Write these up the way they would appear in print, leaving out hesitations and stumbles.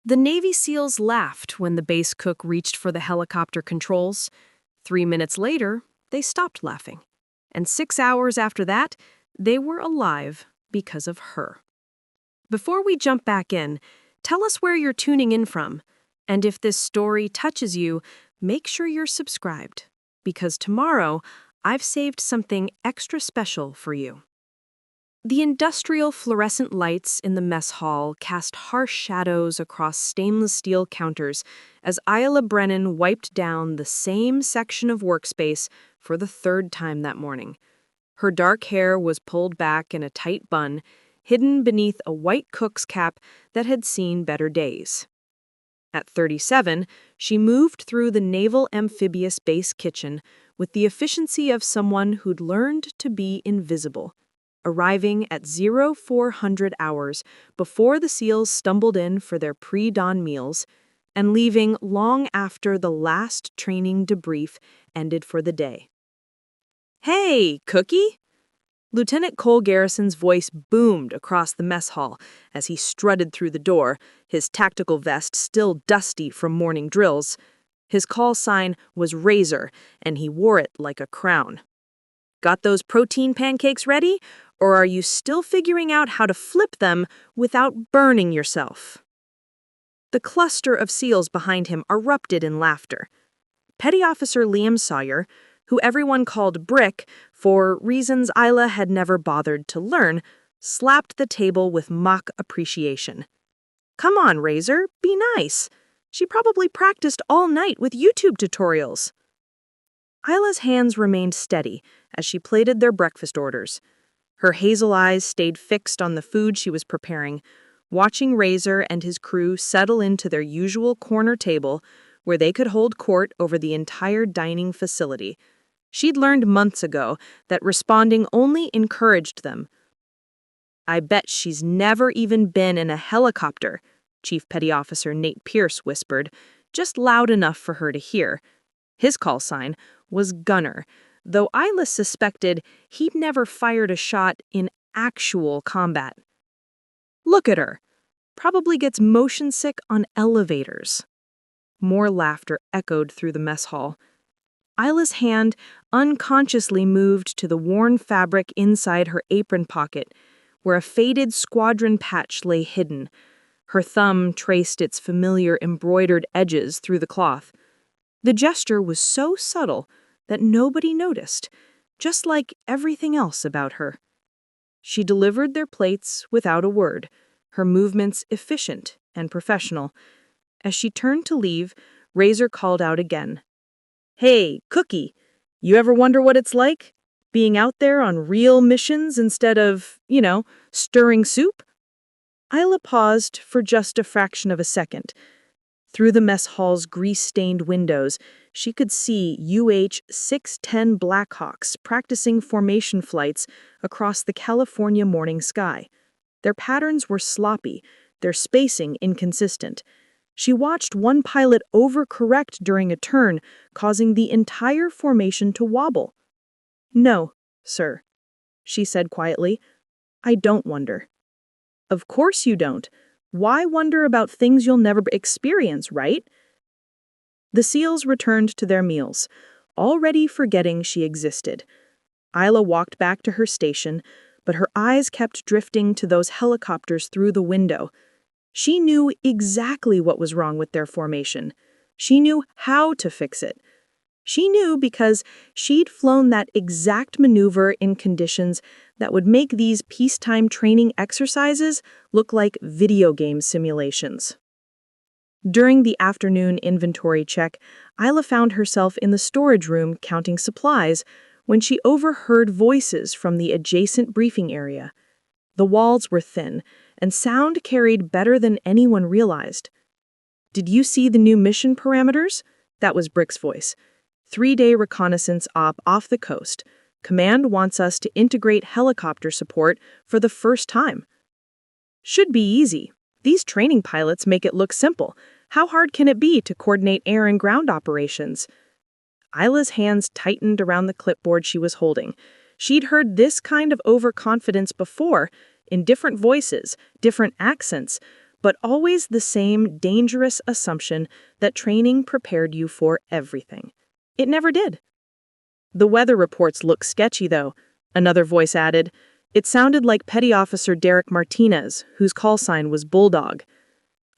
The Navy SEALs laughed when the base cook reached for the helicopter controls. 3 minutes later, they stopped laughing. And 6 hours after that, they were alive because of her. Before we jump back in, tell us where you're tuning in from. And if this story touches you, make sure you're subscribed. Because tomorrow, I've saved something extra special for you. The industrial fluorescent lights in the mess hall cast harsh shadows across stainless steel counters as Isla Brennan wiped down the same section of workspace for the third time that morning. Her dark hair was pulled back in a tight bun, hidden beneath a white cook's cap that had seen better days. At 37, she moved through the Naval Amphibious Base kitchen with the efficiency of someone who'd learned to be invisible, arriving at 0400 hours before the SEALs stumbled in for their pre-dawn meals, and leaving long after the last training debrief ended for the day. "Hey, Cookie!" Lieutenant Cole Garrison's voice boomed across the mess hall as he strutted through the door, his tactical vest still dusty from morning drills. His call sign was Razor, and he wore it like a crown. "Got those protein pancakes ready, or are you still figuring out how to flip them without burning yourself?" The cluster of SEALs behind him erupted in laughter. Petty Officer Liam Sawyer, who everyone called Brick for reasons Isla had never bothered to learn, slapped the table with mock appreciation. "Come on, Razor, be nice. She probably practiced all night with YouTube tutorials." Isla's hands remained steady as she plated their breakfast orders. Her hazel eyes stayed fixed on the food she was preparing, watching Razor and his crew settle into their usual corner table where they could hold court over the entire dining facility. She'd learned months ago that responding only encouraged them. "I bet she's never even been in a helicopter," Chief Petty Officer Nate Pierce whispered, just loud enough for her to hear. His call sign was Gunner, though Isla suspected he'd never fired a shot in actual combat. "Look at her. Probably gets motion sick on elevators." More laughter echoed through the mess hall. Isla's hand unconsciously moved to the worn fabric inside her apron pocket, where a faded squadron patch lay hidden. Her thumb traced its familiar embroidered edges through the cloth. The gesture was so subtle that nobody noticed, just like everything else about her. She delivered their plates without a word, her movements efficient and professional. As she turned to leave, Razor called out again. "Hey, Cookie, you ever wonder what it's like? Being out there on real missions instead of, stirring soup?" Isla paused for just a fraction of a second. Through the mess hall's grease-stained windows, she could see UH-610 Blackhawks practicing formation flights across the California morning sky. Their patterns were sloppy, their spacing inconsistent. She watched one pilot overcorrect during a turn, causing the entire formation to wobble. "No, sir," she said quietly. "I don't wonder." "Of course you don't. Why wonder about things you'll never experience, right?" The SEALs returned to their meals, already forgetting she existed. Isla walked back to her station, but her eyes kept drifting to those helicopters through the window. She knew exactly what was wrong with their formation. She knew how to fix it. She knew because she'd flown that exact maneuver in conditions that would make these peacetime training exercises look like video game simulations. During the afternoon inventory check, Isla found herself in the storage room counting supplies when she overheard voices from the adjacent briefing area. The walls were thin, and sound carried better than anyone realized. "Did you see the new mission parameters?" That was Brick's voice. 3-day reconnaissance op off the coast. Command wants us to integrate helicopter support for the first time. "Should be easy. These training pilots make it look simple. How hard can it be to coordinate air and ground operations?" Isla's hands tightened around the clipboard she was holding. She'd heard this kind of overconfidence before, in different voices, different accents, but always the same dangerous assumption that training prepared you for everything. It never did. The weather reports look sketchy, though, another voice added. It sounded like Petty Officer Derek Martinez, whose call sign was Bulldog.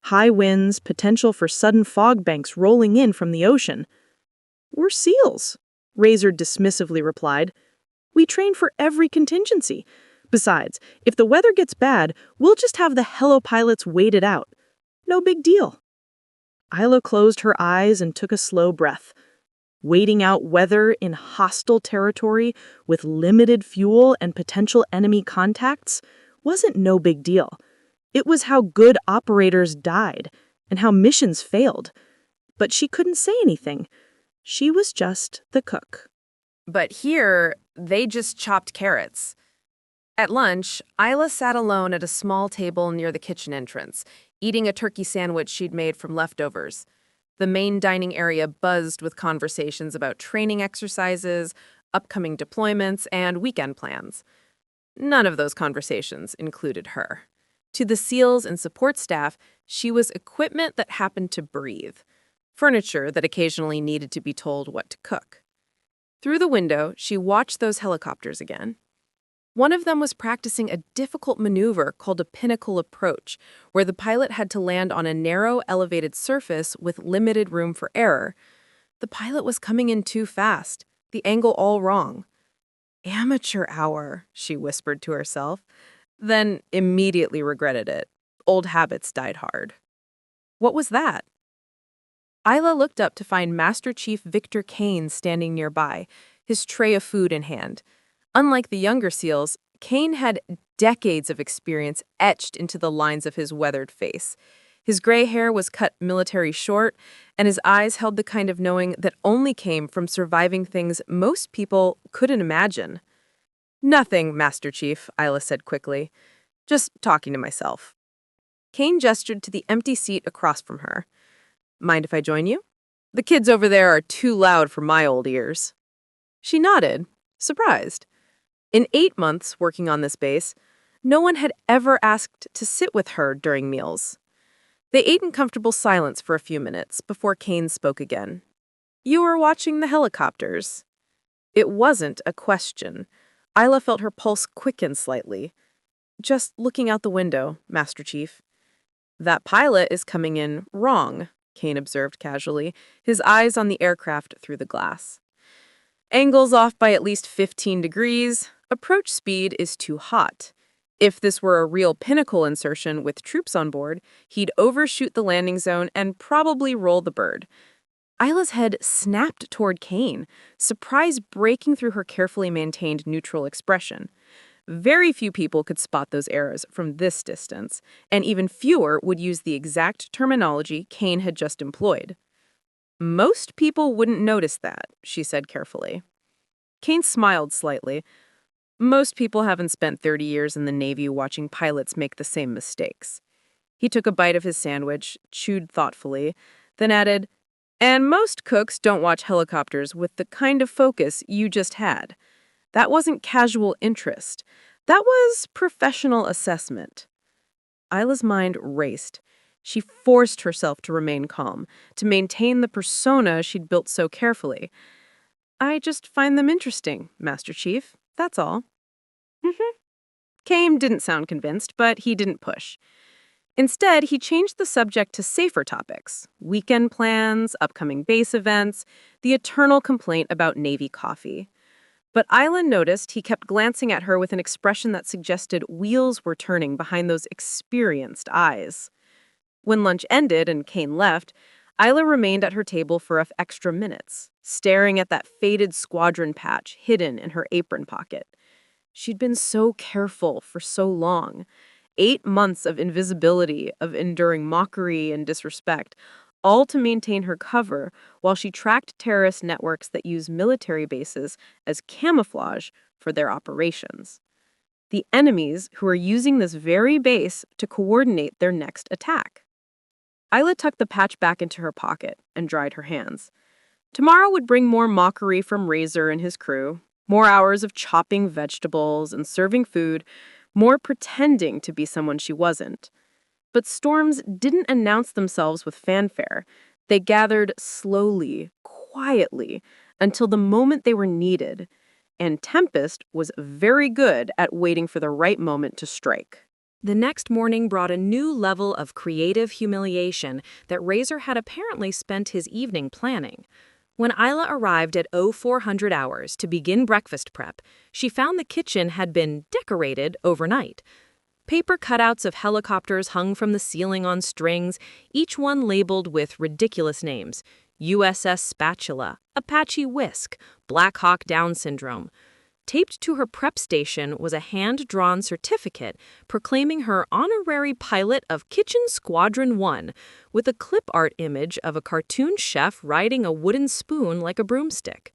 High winds, potential for sudden fog banks rolling in from the ocean. We're SEALs, Razor dismissively replied. We train for every contingency. Besides, if the weather gets bad, we'll just have the helipilots wait it out. No big deal. Isla closed her eyes and took a slow breath. Waiting out weather in hostile territory with limited fuel and potential enemy contacts wasn't no big deal. It was how good operators died and how missions failed. But she couldn't say anything. She was just the cook. But here, they just chopped carrots. At lunch, Isla sat alone at a small table near the kitchen entrance, eating a turkey sandwich she'd made from leftovers. The main dining area buzzed with conversations about training exercises, upcoming deployments, and weekend plans. None of those conversations included her. To the SEALs and support staff, she was equipment that happened to breathe, furniture that occasionally needed to be told what to cook. Through the window, she watched those helicopters again. One of them was practicing a difficult maneuver called a pinnacle approach, where the pilot had to land on a narrow, elevated surface with limited room for error. The pilot was coming in too fast, the angle all wrong. Amateur hour, she whispered to herself, then immediately regretted it. Old habits died hard. What was that? Isla looked up to find Master Chief Victor Kane standing nearby, his tray of food in hand. Unlike the younger SEALs, Kane had decades of experience etched into the lines of his weathered face. His gray hair was cut military short, and his eyes held the kind of knowing that only came from surviving things most people couldn't imagine. Nothing, Master Chief, Isla said quickly. Just talking to myself. Kane gestured to the empty seat across from her. Mind if I join you? The kids over there are too loud for my old ears. She nodded, surprised. In 8 months working on this base, no one had ever asked to sit with her during meals. They ate in comfortable silence for a few minutes before Kane spoke again. You were watching the helicopters. It wasn't a question. Isla felt her pulse quicken slightly. Just looking out the window, Master Chief. That pilot is coming in wrong, Kane observed casually, his eyes on the aircraft through the glass. Angles off by at least 15 degrees. Approach speed is too hot. If this were a real pinnacle insertion with troops on board, he'd overshoot the landing zone and probably roll the bird. Isla's head snapped toward Kane, surprise breaking through her carefully maintained neutral expression. Very few people could spot those errors from this distance, and even fewer would use the exact terminology Kane had just employed. Most people wouldn't notice that, she said carefully. Kane smiled slightly. Most people haven't spent 30 years in the Navy watching pilots make the same mistakes. He took a bite of his sandwich, chewed thoughtfully, then added, and most cooks don't watch helicopters with the kind of focus you just had. That wasn't casual interest. That was professional assessment. Isla's mind raced. She forced herself to remain calm, to maintain the persona she'd built so carefully. I just find them interesting, Master Chief. That's all. Kane didn't sound convinced, but he didn't push. Instead, he changed the subject to safer topics, weekend plans, upcoming base events, the eternal complaint about Navy coffee. But Isla noticed he kept glancing at her with an expression that suggested wheels were turning behind those experienced eyes. When lunch ended and Kane left, Isla remained at her table for extra minutes, staring at that faded squadron patch hidden in her apron pocket. She'd been so careful for so long. 8 months of invisibility, of enduring mockery and disrespect, all to maintain her cover while she tracked terrorist networks that use military bases as camouflage for their operations. The enemies who are using this very base to coordinate their next attack. Isla tucked the patch back into her pocket and dried her hands. Tomorrow would bring more mockery from Razor and his crew, more hours of chopping vegetables and serving food, more pretending to be someone she wasn't. But storms didn't announce themselves with fanfare. They gathered slowly, quietly, until the moment they were needed. And Tempest was very good at waiting for the right moment to strike. The next morning brought a new level of creative humiliation that Razor had apparently spent his evening planning. When Isla arrived at 0400 hours to begin breakfast prep, she found the kitchen had been decorated overnight. Paper cutouts of helicopters hung from the ceiling on strings, each one labeled with ridiculous names: USS Spatula, Apache Whisk, Black Hawk Down Syndrome. Taped to her prep station was a hand-drawn certificate proclaiming her honorary pilot of Kitchen Squadron 1, with a clip art image of a cartoon chef riding a wooden spoon like a broomstick.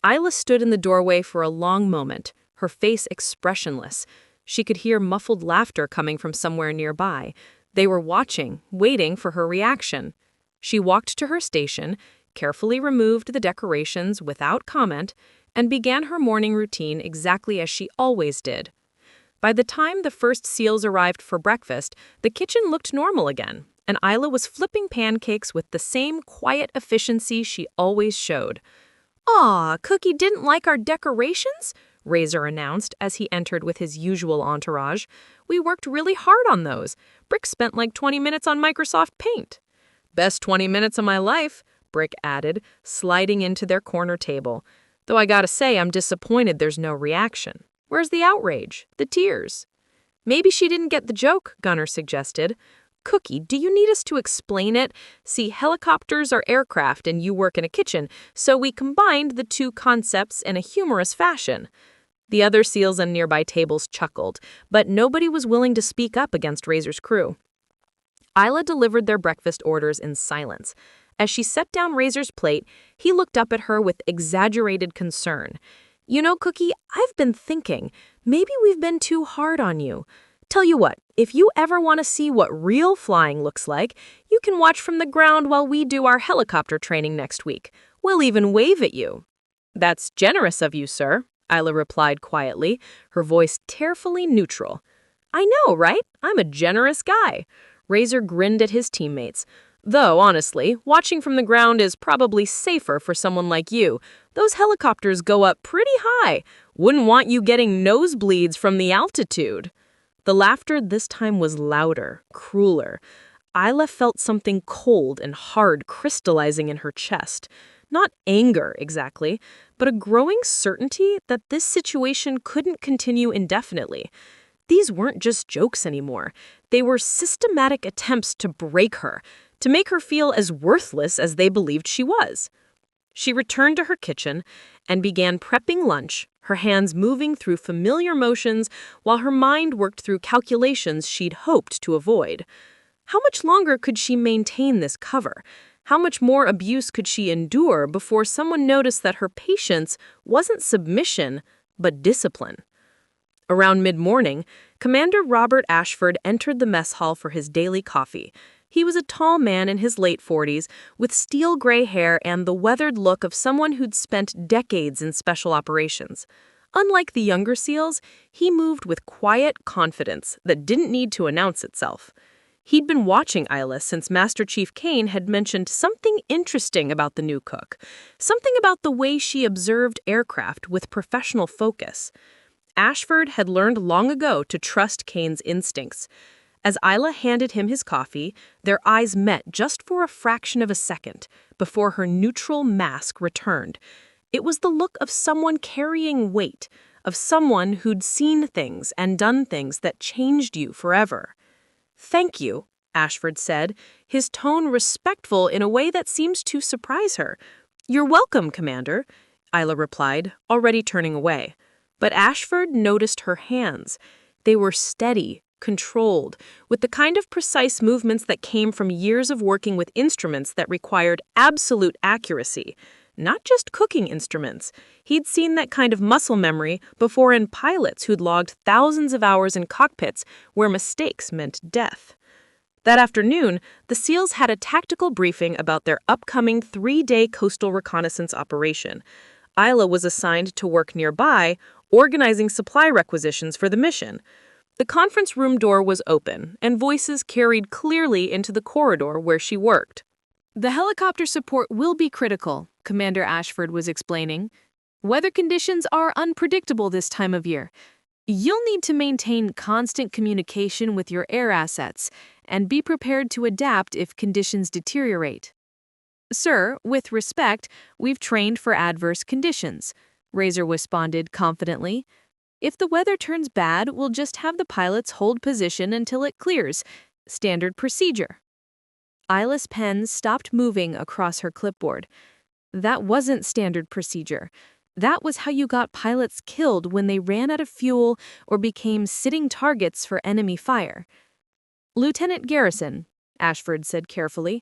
Isla stood in the doorway for a long moment, her face expressionless. She could hear muffled laughter coming from somewhere nearby. They were watching, waiting for her reaction. She walked to her station, carefully removed the decorations without comment, and began her morning routine exactly as she always did. By the time the first SEALs arrived for breakfast, the kitchen looked normal again, and Isla was flipping pancakes with the same quiet efficiency she always showed. "Aw, Cookie didn't like our decorations?" Razor announced as he entered with his usual entourage. "We worked really hard on those. Brick spent like 20 minutes on Microsoft Paint." "Best 20 minutes of my life," Brick added, sliding into their corner table. "Though I gotta say, I'm disappointed there's no reaction. Where's the outrage? The tears?" "Maybe she didn't get the joke," Gunner suggested. "Cookie, do you need us to explain it? See, helicopters are aircraft and you work in a kitchen, so we combined the two concepts in a humorous fashion." The other SEALs on nearby tables chuckled, but nobody was willing to speak up against Razor's crew. Isla delivered their breakfast orders in silence. As she set down Razor's plate, he looked up at her with exaggerated concern. "You know, Cookie, I've been thinking, maybe we've been too hard on you. Tell you what, if you ever want to see what real flying looks like, you can watch from the ground while we do our helicopter training next week. We'll even wave at you." "That's generous of you, sir," Isla replied quietly, her voice tearfully neutral. "I know, right? I'm a generous guy." Razor grinned at his teammates. "Though, honestly, watching from the ground is probably safer for someone like you. Those helicopters go up pretty high. Wouldn't want you getting nosebleeds from the altitude." The laughter this time was louder, crueler. Isla felt something cold and hard crystallizing in her chest. Not anger, exactly, but a growing certainty that this situation couldn't continue indefinitely. These weren't just jokes anymore. They were systematic attempts to break her, to make her feel as worthless as they believed she was. She returned to her kitchen and began prepping lunch, her hands moving through familiar motions while her mind worked through calculations she'd hoped to avoid. How much longer could she maintain this cover? How much more abuse could she endure before someone noticed that her patience wasn't submission, but discipline? Around mid-morning, Commander Robert Ashford entered the mess hall for his daily coffee. He was a tall man in his late 40s, with steel gray hair and the weathered look of someone who'd spent decades in special operations. Unlike the younger SEALs, he moved with quiet confidence that didn't need to announce itself. He'd been watching Isla since Master Chief Kane had mentioned something interesting about the new cook, something about the way she observed aircraft with professional focus. Ashford had learned long ago to trust Kane's instincts. As Isla handed him his coffee, their eyes met just for a fraction of a second before her neutral mask returned. It was the look of someone carrying weight, of someone who'd seen things and done things that changed you forever. "Thank you," Ashford said, his tone respectful in a way that seemed to surprise her. "You're welcome, Commander," Isla replied, already turning away. But Ashford noticed her hands. They were steady, controlled, with the kind of precise movements that came from years of working with instruments that required absolute accuracy. Not just cooking instruments. He'd seen that kind of muscle memory before in pilots who'd logged thousands of hours in cockpits where mistakes meant death. That afternoon, the SEALs had a tactical briefing about their upcoming 3-day coastal reconnaissance operation. Isla was assigned to work nearby, organizing supply requisitions for the mission. The conference room door was open, and voices carried clearly into the corridor where she worked. The helicopter support will be critical, Commander Ashford was explaining. Weather conditions are unpredictable this time of year. You'll need to maintain constant communication with your air assets and be prepared to adapt if conditions deteriorate. Sir, with respect, we've trained for adverse conditions, Razor responded confidently. If the weather turns bad, we'll just have the pilots hold position until it clears. Standard procedure. Isla's pen stopped moving across her clipboard. That wasn't standard procedure. That was how you got pilots killed when they ran out of fuel or became sitting targets for enemy fire. Lieutenant Garrison, Ashford said carefully,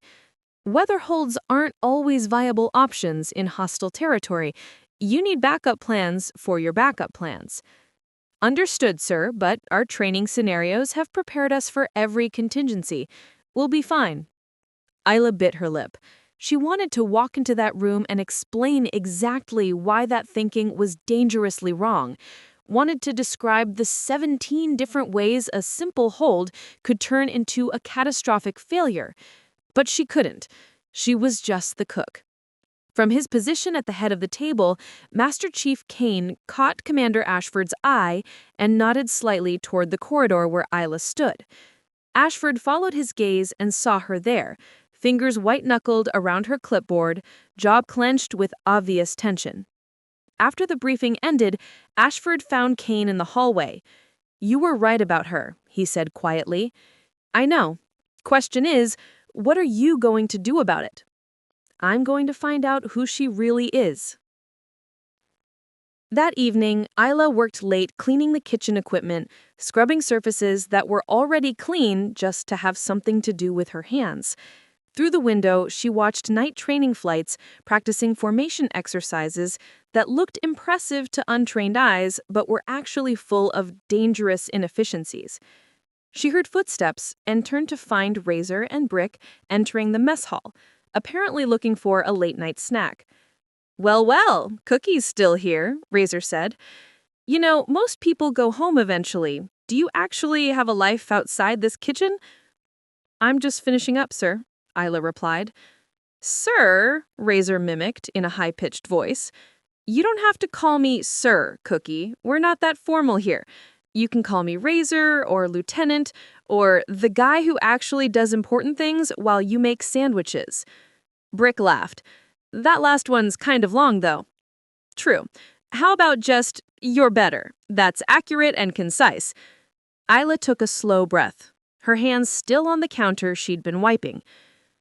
weather holds aren't always viable options in hostile territory. You need backup plans for your backup plans. Understood, sir, but our training scenarios have prepared us for every contingency. We'll be fine. Isla bit her lip. She wanted to walk into that room and explain exactly why that thinking was dangerously wrong. Wanted to describe the 17 different ways a simple hold could turn into a catastrophic failure. But she couldn't. She was just the cook. From his position at the head of the table, Master Chief Kane caught Commander Ashford's eye and nodded slightly toward the corridor where Isla stood. Ashford followed his gaze and saw her there, fingers white-knuckled around her clipboard, jaw clenched with obvious tension. After the briefing ended, Ashford found Kane in the hallway. "You were right about her," he said quietly. "I know. Question is, what are you going to do about it?" "I'm going to find out who she really is." That evening, Isla worked late cleaning the kitchen equipment, scrubbing surfaces that were already clean just to have something to do with her hands. Through the window, she watched night training flights, practicing formation exercises that looked impressive to untrained eyes but were actually full of dangerous inefficiencies. She heard footsteps and turned to find Razor and Brick entering the mess hall, apparently looking for a late-night snack. "Well, well, Cookie's still here," Razor said. "You know, most people go home eventually. Do you actually have a life outside this kitchen?" "I'm just finishing up, sir," Isla replied. "Sir," Razor mimicked in a high-pitched voice. "You don't have to call me Sir, Cookie. We're not that formal here. You can call me Razor or Lieutenant or the guy who actually does important things while you make sandwiches." Brick laughed. "That last one's kind of long, though." "True. How about just, you're better? That's accurate and concise." Isla took a slow breath, her hands still on the counter she'd been wiping.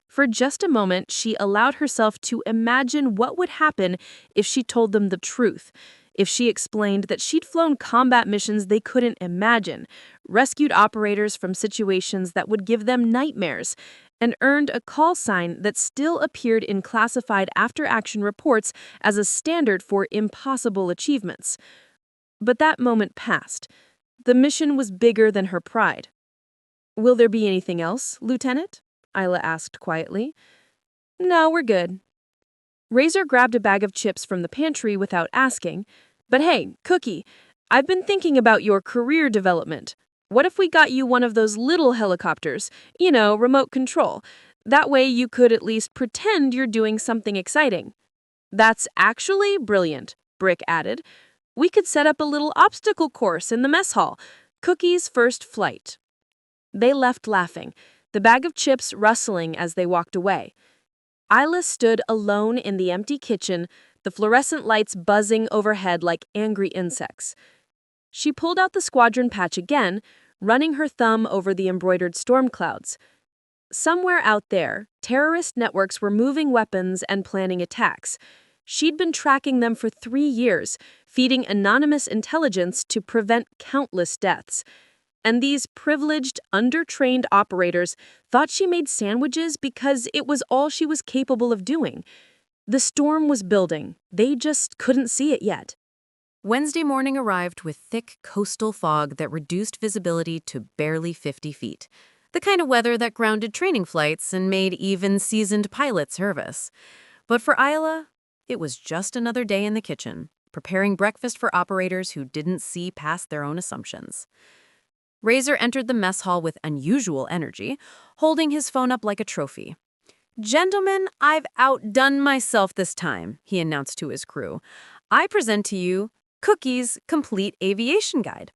For just a moment, she allowed herself to imagine what would happen if she told them the truth, if she explained that she'd flown combat missions they couldn't imagine, rescued operators from situations that would give them nightmares, and earned a call sign that still appeared in classified after-action reports as a standard for impossible achievements. But that moment passed. The mission was bigger than her pride. "Will there be anything else, Lieutenant?" Isla asked quietly. "No, we're good." Razor grabbed a bag of chips from the pantry without asking. "But hey, Cookie, I've been thinking about your career development. What if we got you one of those little helicopters? You know, remote control. That way you could at least pretend you're doing something exciting." "That's actually brilliant," Brick added. "We could set up a little obstacle course in the mess hall. Cookie's first flight." They left laughing, the bag of chips rustling as they walked away. Isla stood alone in the empty kitchen, the fluorescent lights buzzing overhead like angry insects. She pulled out the squadron patch again, running her thumb over the embroidered storm clouds. Somewhere out there, terrorist networks were moving weapons and planning attacks. She'd been tracking them for 3 years, feeding anonymous intelligence to prevent countless deaths. And these privileged, undertrained operators thought she made sandwiches because it was all she was capable of doing. The storm was building. They just couldn't see it yet. Wednesday morning arrived with thick coastal fog that reduced visibility to barely 50 feet. The kind of weather that grounded training flights and made even seasoned pilots nervous. But for Isla, it was just another day in the kitchen, preparing breakfast for operators who didn't see past their own assumptions. Razor entered the mess hall with unusual energy, holding his phone up like a trophy. "Gentlemen, I've outdone myself this time," he announced to his crew. "I present to you Cookie's Complete Aviation Guide."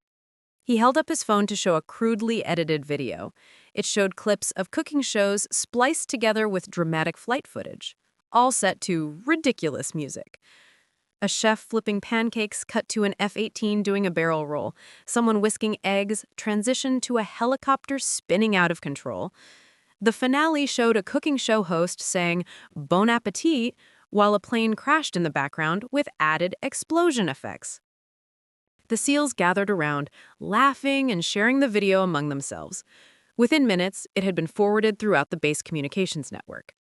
He held up his phone to show a crudely edited video. It showed clips of cooking shows spliced together with dramatic flight footage, all set to ridiculous music. A chef flipping pancakes cut to an F-18 doing a barrel roll. Someone whisking eggs transitioned to a helicopter spinning out of control. The finale showed a cooking show host saying "Bon appetit" while a plane crashed in the background with added explosion effects. The SEALs gathered around, laughing and sharing the video among themselves. Within minutes, it had been forwarded throughout the base communications network.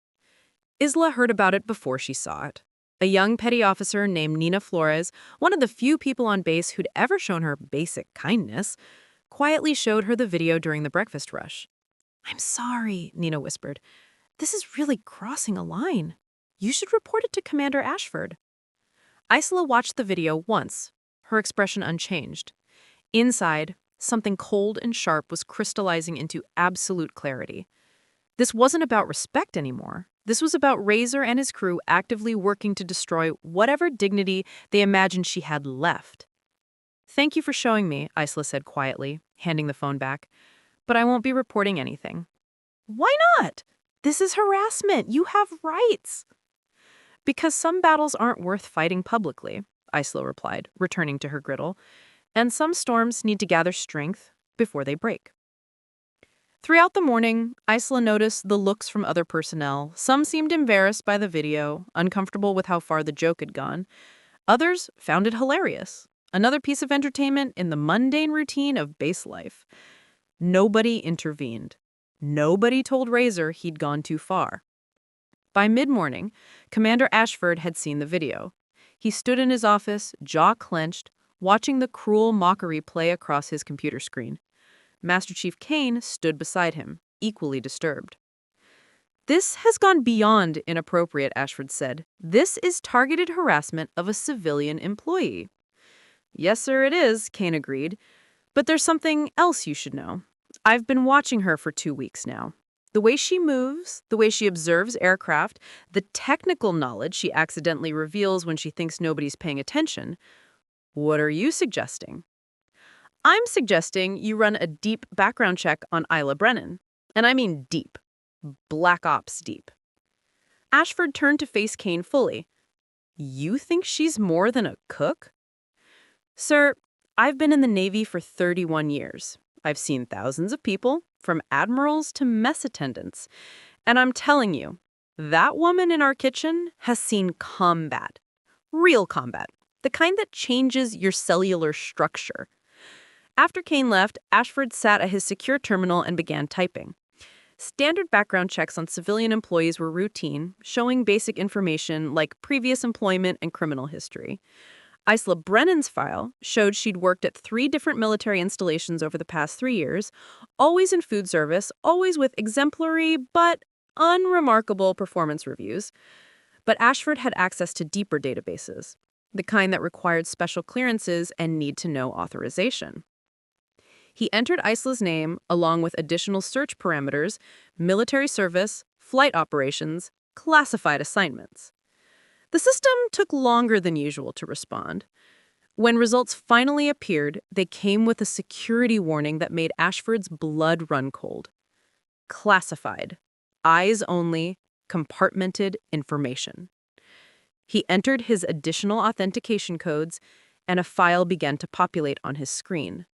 Isla heard about it before she saw it. A young petty officer named Nina Flores, one of the few people on base who'd ever shown her basic kindness, quietly showed her the video during the breakfast rush. "I'm sorry," Nina whispered. "This is really crossing a line. You should report it to Commander Ashford." Isla watched the video once, her expression unchanged. Inside, something cold and sharp was crystallizing into absolute clarity. This wasn't about respect anymore. This was about Razor and his crew actively working to destroy whatever dignity they imagined she had left. "Thank you for showing me," Isla said quietly, handing the phone back. "But I won't be reporting anything." "Why not? This is harassment. You have rights." "Because some battles aren't worth fighting publicly," Isla replied, returning to her griddle. "And some storms need to gather strength before they break." Throughout the morning, Isla noticed the looks from other personnel. Some seemed embarrassed by the video, uncomfortable with how far the joke had gone. Others found it hilarious. Another piece of entertainment in the mundane routine of base life. Nobody intervened. Nobody told Razor he'd gone too far. By mid-morning, Commander Ashford had seen the video. He stood in his office, jaw clenched, watching the cruel mockery play across his computer screen. Master Chief Kane stood beside him, equally disturbed. "This has gone beyond inappropriate," Ashford said. "This is targeted harassment of a civilian employee." "Yes, sir, it is," Kane agreed. "But there's something else you should know. I've been watching her for 2 weeks now. The way she moves, the way she observes aircraft, the technical knowledge she accidentally reveals when she thinks nobody's paying attention. What are you suggesting?" "I'm suggesting you run a deep background check on Isla Brennan. And I mean deep. Black Ops deep." Ashford turned to face Kane fully. "You think she's more than a cook?" "Sir, I've been in the Navy for 31 years. I've seen thousands of people, from admirals to mess attendants. And I'm telling you, that woman in our kitchen has seen combat. Real combat. The kind that changes your cellular structure." After Kane left, Ashford sat at his secure terminal and began typing. Standard background checks on civilian employees were routine, showing basic information like previous employment and criminal history. Isla Brennan's file showed she'd worked at 3 different military installations over the past 3 years, always in food service, always with exemplary but unremarkable performance reviews. But Ashford had access to deeper databases, the kind that required special clearances and need-to-know authorization. He entered Isla's name along with additional search parameters, military service, flight operations, classified assignments. The system took longer than usual to respond. When results finally appeared, they came with a security warning that made Ashford's blood run cold. Classified, eyes only, compartmented information. He entered his additional authentication codes, and a file began to populate on his screen.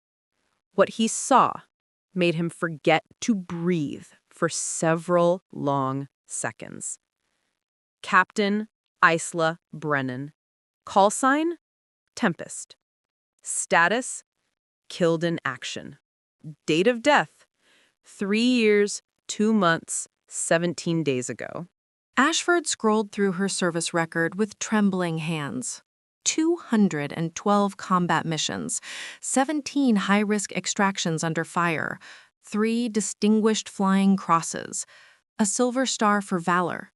What he saw made him forget to breathe for several long seconds. Captain Isla Brennan. Call sign? Tempest. Status? Killed in action. Date of death? 3 years, 2 months, 17 days ago. Ashford scrolled through her service record with trembling hands. 212 combat missions, 17 high-risk extractions under fire, 3 distinguished flying crosses, a Silver Star for valor.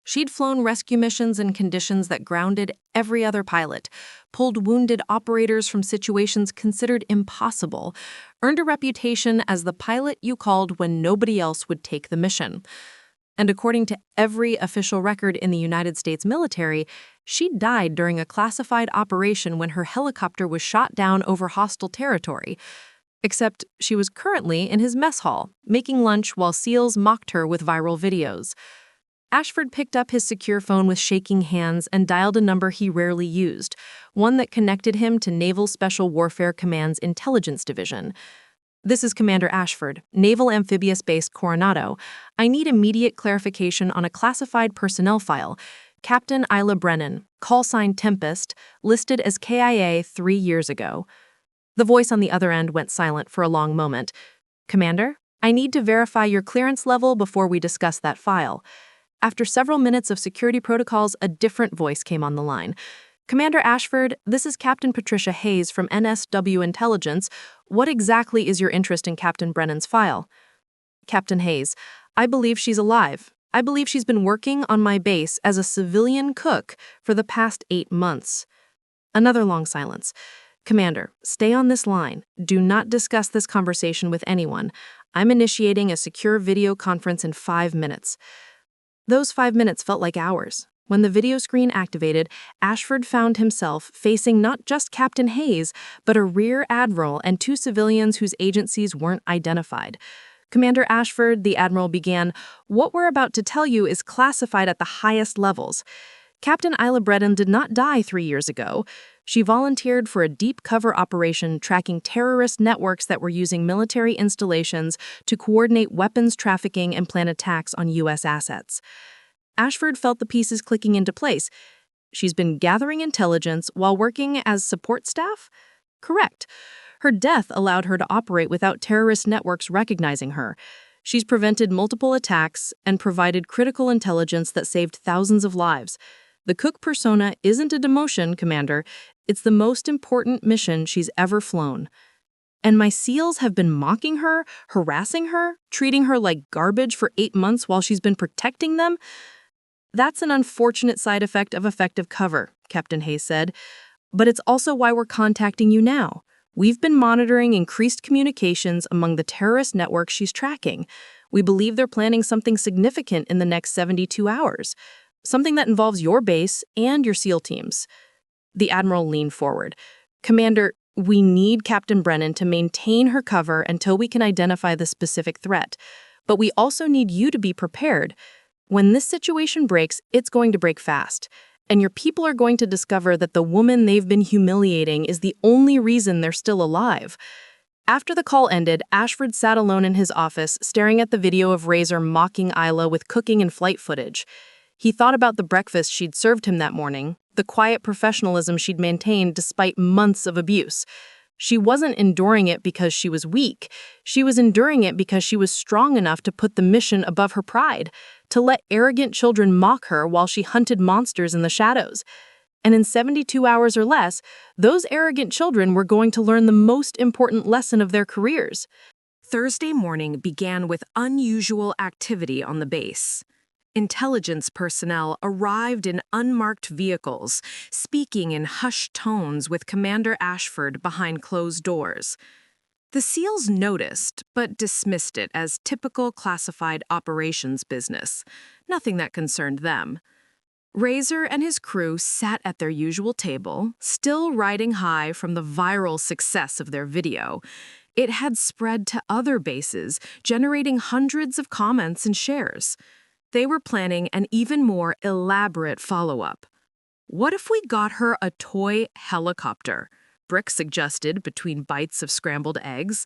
She'd flown rescue missions in conditions that grounded every other pilot, pulled wounded operators from situations considered impossible, earned a reputation as the pilot you called when nobody else would take the mission. And according to every official record in the United States military, she died during a classified operation when her helicopter was shot down over hostile territory. Except she was currently in his mess hall, making lunch while SEALs mocked her with viral videos. Ashford picked up his secure phone with shaking hands and dialed a number he rarely used, one that connected him to Naval Special Warfare Command's Intelligence Division. "This is Commander Ashford, Naval Amphibious Base, Coronado. I need immediate clarification on a classified personnel file. Captain Isla Brennan, call sign Tempest, listed as KIA 3 years ago." The voice on the other end went silent for a long moment. "Commander, I need to verify your clearance level before we discuss that file." After several minutes of security protocols, a different voice came on the line. "Commander Ashford, this is Captain Patricia Hayes from NSW Intelligence. What exactly is your interest in Captain Brennan's file?" "Captain Hayes, I believe she's alive. I believe she's been working on my base as a civilian cook for the past 8 months. Another long silence. "Commander, stay on this line. Do not discuss this conversation with anyone. I'm initiating a secure video conference in 5 minutes. Those 5 minutes felt like hours. When the video screen activated, Ashford found himself facing not just Captain Hayes, but a rear admiral and 2 civilians whose agencies weren't identified. "Commander Ashford," the admiral began, "what we're about to tell you is classified at the highest levels. Captain Isla Brennan did not die 3 years ago. She volunteered for a deep cover operation tracking terrorist networks that were using military installations to coordinate weapons trafficking and plan attacks on U.S. assets." Ashford felt the pieces clicking into place. She's been gathering intelligence while working as support staff? Correct. Her death allowed her to operate without terrorist networks recognizing her. She's prevented multiple attacks and provided critical intelligence that saved thousands of lives. The cook persona isn't a demotion, Commander. It's the most important mission she's ever flown. And my SEALs have been mocking her, harassing her, treating her like garbage for 8 months while she's been protecting them? "That's an unfortunate side effect of effective cover," Captain Hayes said. "But it's also why we're contacting you now. We've been monitoring increased communications among the terrorist networks she's tracking. We believe they're planning something significant in the next 72 hours. Something that involves your base and your SEAL teams." The admiral leaned forward. "Commander, we need Captain Brennan to maintain her cover until we can identify the specific threat. But we also need you to be prepared. When this situation breaks, it's going to break fast. And your people are going to discover that the woman they've been humiliating is the only reason they're still alive." After the call ended, Ashford sat alone in his office, staring at the video of Razor mocking Isla with cooking and flight footage. He thought about the breakfast she'd served him that morning, the quiet professionalism she'd maintained despite months of abuse. She wasn't enduring it because she was weak. She was enduring it because she was strong enough to put the mission above her pride, to let arrogant children mock her while she hunted monsters in the shadows. And in 72 hours or less, those arrogant children were going to learn the most important lesson of their careers. Thursday morning began with unusual activity on the base. Intelligence personnel arrived in unmarked vehicles, speaking in hushed tones with Commander Ashford behind closed doors. The SEALs noticed, but dismissed it as typical classified operations business, nothing that concerned them. Razor and his crew sat at their usual table, still riding high from the viral success of their video. It had spread to other bases, generating hundreds of comments and shares. They were planning an even more elaborate follow-up. What if we got her a toy helicopter? Brick suggested between bites of scrambled eggs.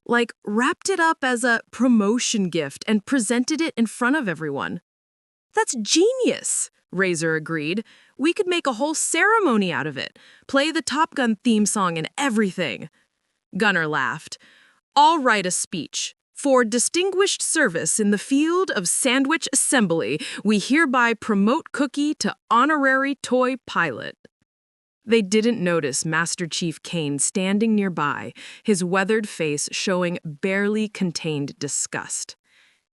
Like, wrapped it up as a promotion gift and presented it in front of everyone. "That's genius," Razor agreed. "We could make a whole ceremony out of it. Play the Top Gun theme song and everything." Gunner laughed. "I'll write a speech. For distinguished service in the field of sandwich assembly, we hereby promote Cookie to honorary toy pilot." They didn't notice Master Chief Kane standing nearby, his weathered face showing barely contained disgust.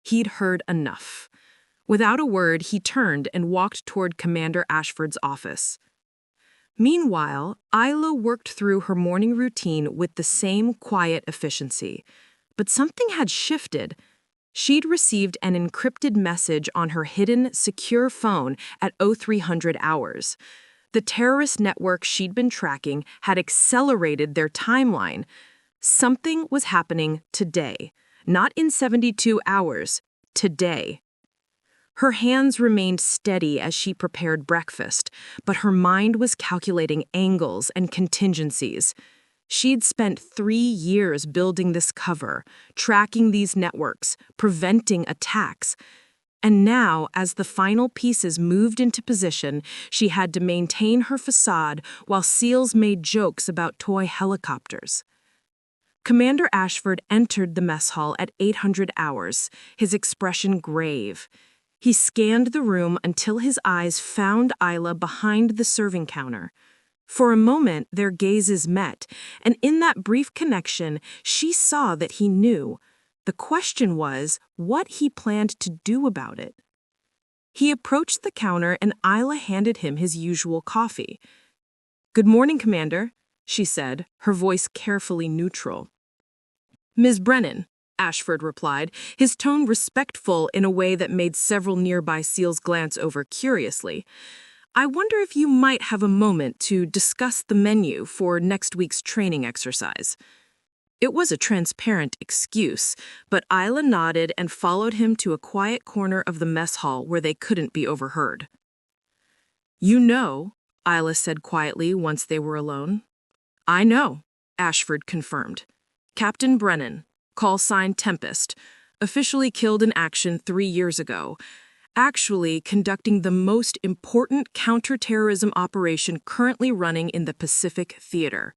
He'd heard enough. Without a word, he turned and walked toward Commander Ashford's office. Meanwhile, Isla worked through her morning routine with the same quiet efficiency. But something had shifted. She'd received an encrypted message on her hidden, secure phone at 0300 hours. The terrorist network she'd been tracking had accelerated their timeline. Something was happening today, not in 72 hours, today. Her hands remained steady as she prepared breakfast, but her mind was calculating angles and contingencies. She'd spent 3 years building this cover, tracking these networks, preventing attacks. And now, as the final pieces moved into position, she had to maintain her facade while SEALs made jokes about toy helicopters. Commander Ashford entered the mess hall at 800 hours, his expression grave. He scanned the room until his eyes found Isla behind the serving counter. For a moment, their gazes met, and in that brief connection, she saw that he knew. The question was what he planned to do about it. He approached the counter and Isla handed him his usual coffee. "Good morning, Commander," she said, her voice carefully neutral. "Ms. Brennan," Ashford replied, his tone respectful in a way that made several nearby SEALs glance over curiously. "I wonder if you might have a moment to discuss the menu for next week's training exercise." It was a transparent excuse, but Isla nodded and followed him to a quiet corner of the mess hall where they couldn't be overheard. "You know," Isla said quietly once they were alone. "I know," Ashford confirmed. "Captain Brennan, call sign Tempest, officially killed in action 3 years ago, actually conducting the most important counterterrorism operation currently running in the Pacific Theater."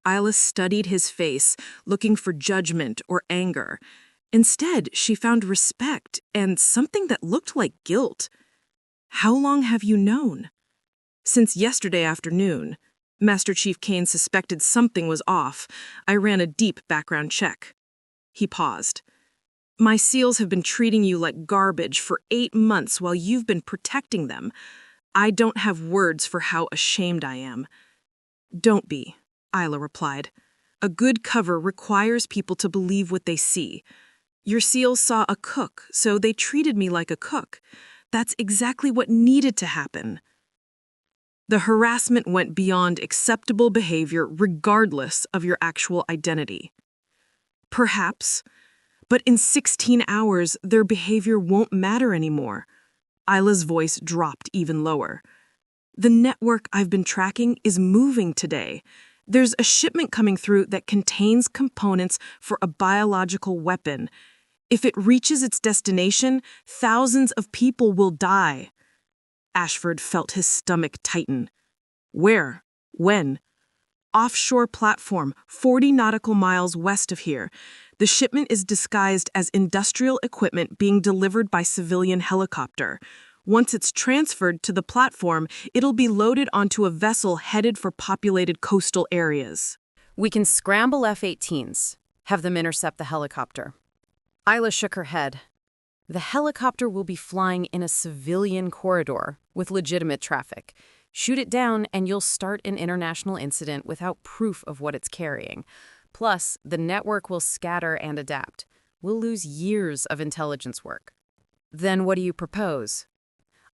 Isla studied his face, looking for judgment or anger. Instead, she found respect and something that looked like guilt. "How long have you known?" "Since yesterday afternoon. Master Chief Kane suspected something was off. I ran a deep background check." He paused. "My SEALs have been treating you like garbage for 8 months while you've been protecting them. I don't have words for how ashamed I am." "Don't be," Isla replied. "A good cover requires people to believe what they see. Your SEALs saw a cook, so they treated me like a cook. That's exactly what needed to happen." The harassment went beyond acceptable behavior regardless of your actual identity. "Perhaps, but in 16 hours, their behavior won't matter anymore." Isla's voice dropped even lower. "The network I've been tracking is moving today. There's a shipment coming through that contains components for a biological weapon. If it reaches its destination, thousands of people will die." Ashford felt his stomach tighten. "Where? When?" "Offshore platform, 40 nautical miles west of here. The shipment is disguised as industrial equipment being delivered by civilian helicopter. Once it's transferred to the platform, it'll be loaded onto a vessel headed for populated coastal areas." We can scramble F-18s, have them intercept the helicopter. Isla shook her head. The helicopter will be flying in a civilian corridor with legitimate traffic. Shoot it down and you'll start an international incident without proof of what it's carrying. Plus, the network will scatter and adapt. We'll lose years of intelligence work. Then what do you propose?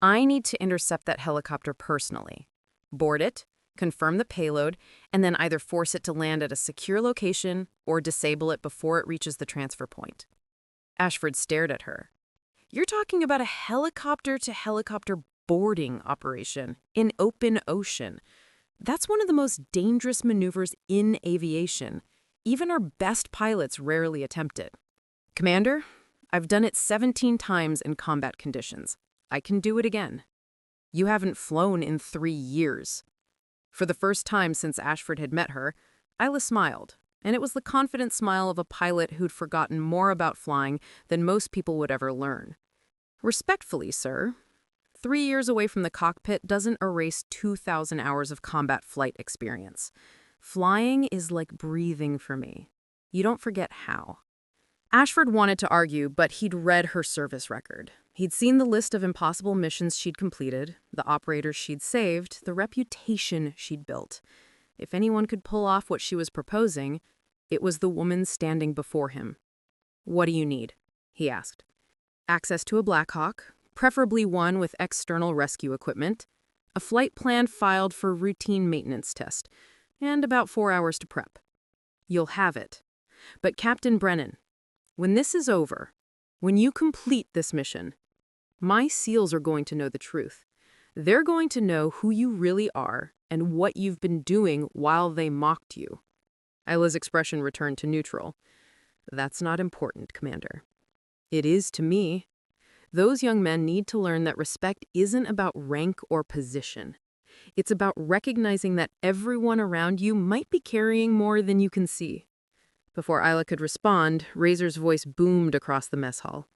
I need to intercept that helicopter personally. Board it, confirm the payload, and then either force it to land at a secure location or disable it before it reaches the transfer point. Ashford stared at her. You're talking about a helicopter-to-helicopter boarding operation in open ocean. That's one of the most dangerous maneuvers in aviation. Even our best pilots rarely attempt it. Commander, I've done it 17 times in combat conditions. I can do it again. You haven't flown in 3 years. For the first time since Ashford had met her, Isla smiled, and it was the confident smile of a pilot who'd forgotten more about flying than most people would ever learn. Respectfully, sir, 3 years away from the cockpit doesn't erase 2,000 hours of combat flight experience. Flying is like breathing for me. You don't forget how. Ashford wanted to argue, but he'd read her service record. He'd seen the list of impossible missions she'd completed, the operators she'd saved, the reputation she'd built. If anyone could pull off what she was proposing, it was the woman standing before him. "What do you need?" he asked. "Access to a Black Hawk, preferably one with external rescue equipment, a flight plan filed for routine maintenance test, and about 4 hours to prep. You'll have it. But Captain Brennan, when this is over, when you complete this mission, my SEALs are going to know the truth. They're going to know who you really are and what you've been doing while they mocked you." Isla's expression returned to neutral. "That's not important, Commander." "It is to me. Those young men need to learn that respect isn't about rank or position. It's about recognizing that everyone around you might be carrying more than you can see." Before Isla could respond, Razor's voice boomed across the mess hall.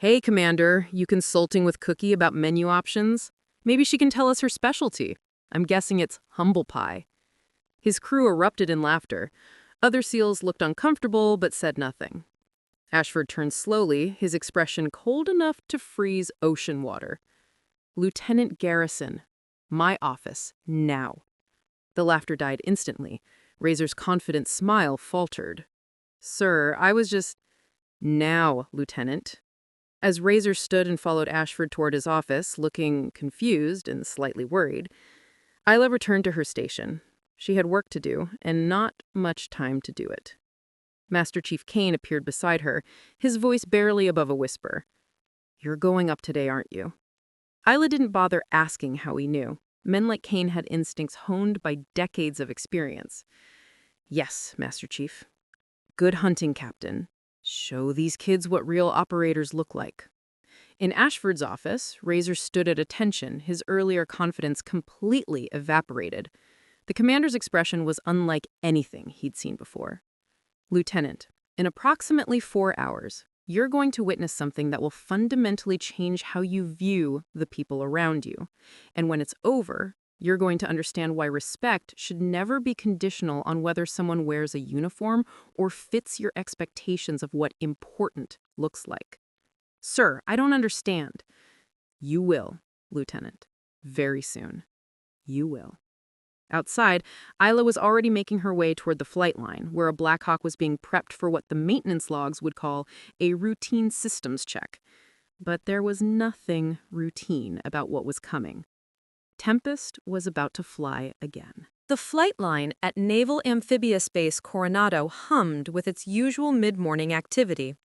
"Hey, Commander, you consulting with Cookie about menu options? Maybe she can tell us her specialty. I'm guessing it's humble pie." His crew erupted in laughter. Other SEALs looked uncomfortable but said nothing. Ashford turned slowly, his expression cold enough to freeze ocean water. "Lieutenant Garrison, my office, now." The laughter died instantly. Razor's confident smile faltered. "Sir, I was just—" "Now, Lieutenant." As Razor stood and followed Ashford toward his office, looking confused and slightly worried, Isla returned to her station. She had work to do, and not much time to do it. Master Chief Kane appeared beside her, his voice barely above a whisper. "You're going up today, aren't you?" Isla didn't bother asking how he knew. Men like Kane had instincts honed by decades of experience. "Yes, Master Chief." "Good hunting, Captain. Show these kids what real operators look like." In Ashford's office, Razor stood at attention, his earlier confidence completely evaporated. The commander's expression was unlike anything he'd seen before. "Lieutenant, in approximately 4 hours, you're going to witness something that will fundamentally change how you view the people around you. And when it's over, you're going to understand why respect should never be conditional on whether someone wears a uniform or fits your expectations of what important looks like." "Sir, I don't understand." "You will, Lieutenant. Very soon. You will." Outside, Isla was already making her way toward the flight line, where a Black Hawk was being prepped for what the maintenance logs would call a routine systems check. But there was nothing routine about what was coming. Tempest was about to fly again. The flight line at Naval Amphibious Base Coronado hummed with its usual mid-morning activity.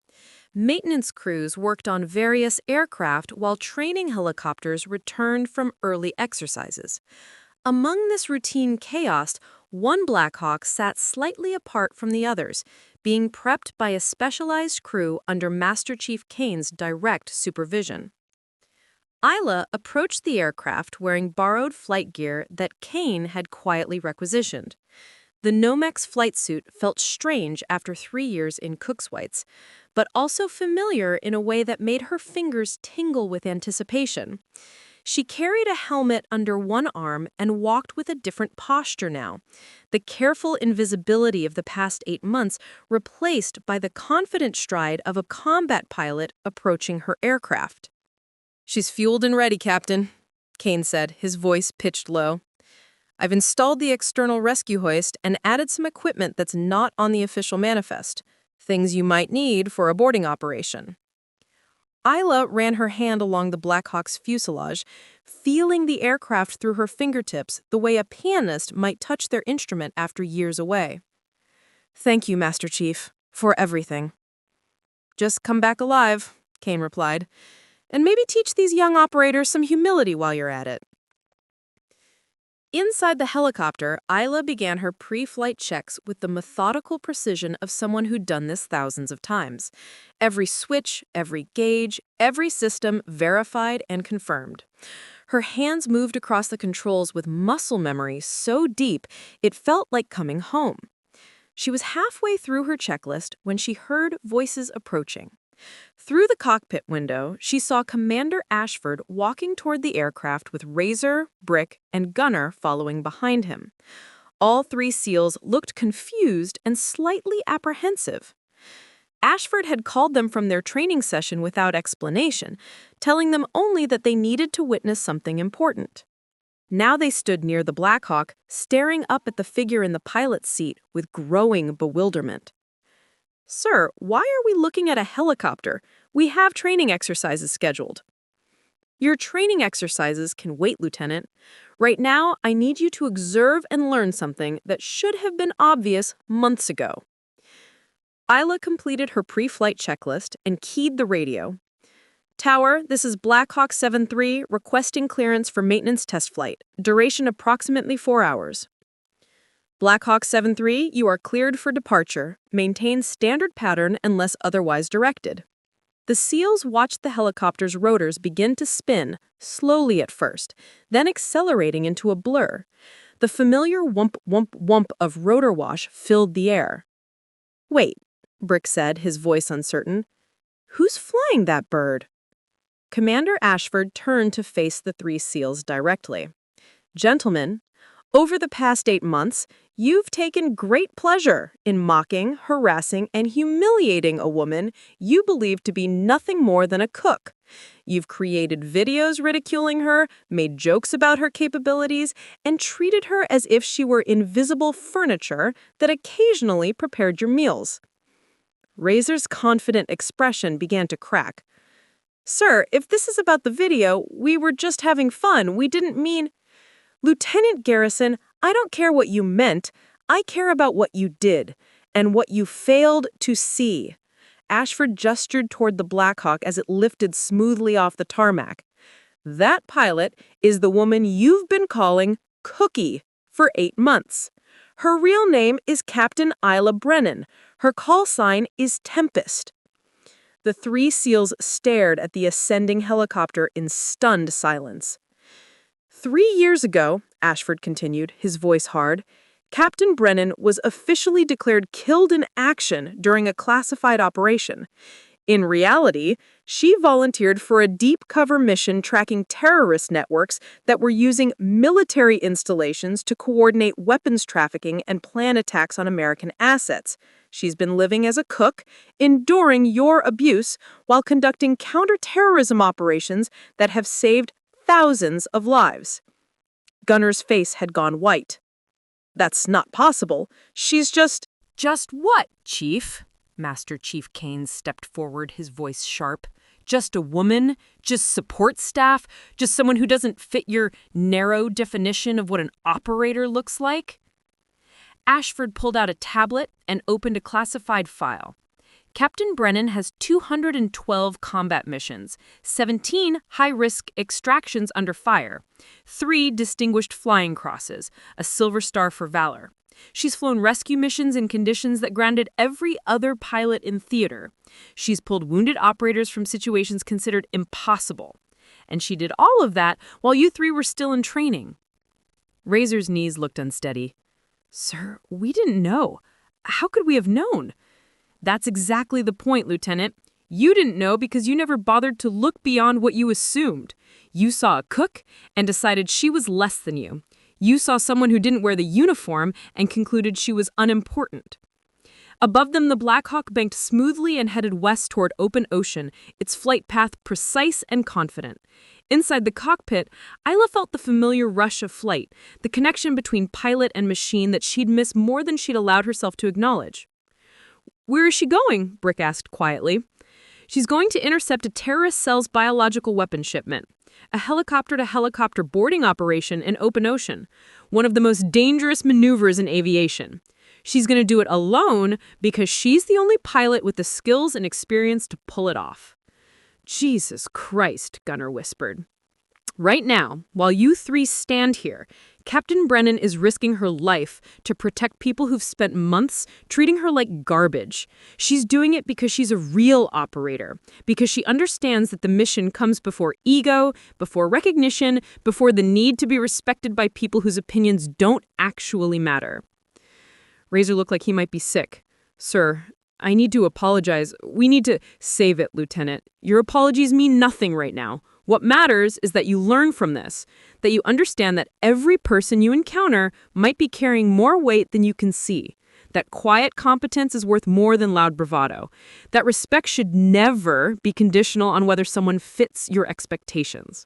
Maintenance crews worked on various aircraft while training helicopters returned from early exercises. Among this routine chaos, one Black Hawk sat slightly apart from the others, being prepped by a specialized crew under Master Chief Kane's direct supervision. Isla approached the aircraft wearing borrowed flight gear that Kane had quietly requisitioned. The Nomex flight suit felt strange after 3 years in Cook's Whites, but also familiar in a way that made her fingers tingle with anticipation. She carried a helmet under one arm and walked with a different posture now, the careful invisibility of the past 8 months replaced by the confident stride of a combat pilot approaching her aircraft. "She's fueled and ready, Captain," Kane said, his voice pitched low. "I've installed the external rescue hoist and added some equipment that's not on the official manifest, things you might need for a boarding operation." Isla ran her hand along the Black Hawk's fuselage, feeling the aircraft through her fingertips the way a pianist might touch their instrument after years away. "Thank you, Master Chief, for everything." "Just come back alive," Kane replied, "and maybe teach these young operators some humility while you're at it." Inside the helicopter, Isla began her pre-flight checks with the methodical precision of someone who'd done this thousands of times. Every switch, every gauge, every system verified and confirmed. Her hands moved across the controls with muscle memory so deep it felt like coming home. She was halfway through her checklist when she heard voices approaching. Through the cockpit window, she saw Commander Ashford walking toward the aircraft with Razor, Brick, and Gunner following behind him. All 3 SEALs looked confused and slightly apprehensive. Ashford had called them from their training session without explanation, telling them only that they needed to witness something important. Now they stood near the Black Hawk, staring up at the figure in the pilot's seat with growing bewilderment. "Sir, why are we looking at a helicopter? We have training exercises scheduled." "Your training exercises can wait, Lieutenant. Right now, I need you to observe and learn something that should have been obvious months ago." Isla completed her pre-flight checklist and keyed the radio. "Tower, this is Black Hawk 7-3 requesting clearance for maintenance test flight. Duration approximately 4 hours." "Black Hawk 7-3, you are cleared for departure. Maintain standard pattern unless otherwise directed." The SEALs watched the helicopter's rotors begin to spin, slowly at first, then accelerating into a blur. The familiar whump, whump, whump of rotor wash filled the air. "Wait," Brick said, his voice uncertain. "Who's flying that bird?" Commander Ashford turned to face the 3 SEALs directly. "Gentlemen, over the past 8 months, you've taken great pleasure in mocking, harassing, and humiliating a woman you believe to be nothing more than a cook. You've created videos ridiculing her, made jokes about her capabilities, and treated her as if she were invisible furniture that occasionally prepared your meals." Razor's confident expression began to crack. "Sir, if this is about the video, we were just having fun. We didn't mean—" "Lieutenant Garrison, I don't care what you meant. I care about what you did, and what you failed to see." Ashford gestured toward the Black Hawk as it lifted smoothly off the tarmac. "That pilot is the woman you've been calling Cookie for 8 months. Her real name is Captain Isla Brennan. Her call sign is Tempest." The 3 SEALs stared at the ascending helicopter in stunned silence. 3 years ago, Ashford continued, his voice hard, Captain Brennan was officially declared killed in action during a classified operation. In reality, she volunteered for a deep cover mission tracking terrorist networks that were using military installations to coordinate weapons trafficking and plan attacks on American assets. She's been living as a cook, enduring your abuse, while conducting counterterrorism operations that have saved thousands of lives. Gunner's face had gone white. "That's not possible. She's just—" "Just what, Chief?" Master Chief Kane stepped forward, his voice sharp. "Just a woman? Just support staff? Just someone who doesn't fit your narrow definition of what an operator looks like?" Ashford pulled out a tablet and opened a classified file. Captain Brennan has 212 combat missions, 17 high-risk extractions under fire, 3 distinguished flying crosses, a Silver Star for Valor. She's flown rescue missions in conditions that grounded every other pilot in theater. She's pulled wounded operators from situations considered impossible. And she did all of that while you 3 were still in training. Razor's knees looked unsteady. "Sir, we didn't know. How could we have known?" "That's exactly the point, Lieutenant. You didn't know because you never bothered to look beyond what you assumed. You saw a cook and decided she was less than you. You saw someone who didn't wear the uniform and concluded she was unimportant." Above them, the Black Hawk banked smoothly and headed west toward open ocean, its flight path precise and confident. Inside the cockpit, Isla felt the familiar rush of flight, the connection between pilot and machine that she'd missed more than she'd allowed herself to acknowledge. "Where is she going?" Brick asked quietly. "She's going to intercept a terrorist cell's biological weapon shipment. A helicopter-to-helicopter boarding operation in open ocean. One of the most dangerous maneuvers in aviation. She's going to do it alone because she's the only pilot with the skills and experience to pull it off." "Jesus Christ," Gunner whispered. "Right now, while you 3 stand here, Captain Brennan is risking her life to protect people who've spent months treating her like garbage. She's doing it because she's a real operator, because she understands that the mission comes before ego, before recognition, before the need to be respected by people whose opinions don't actually matter." Razor looked like he might be sick. "Sir, I need to apologize. We need to—" "Save it, Lieutenant. Your apologies mean nothing right now. What matters is that you learn from this, that you understand that every person you encounter might be carrying more weight than you can see, that quiet competence is worth more than loud bravado, that respect should never be conditional on whether someone fits your expectations.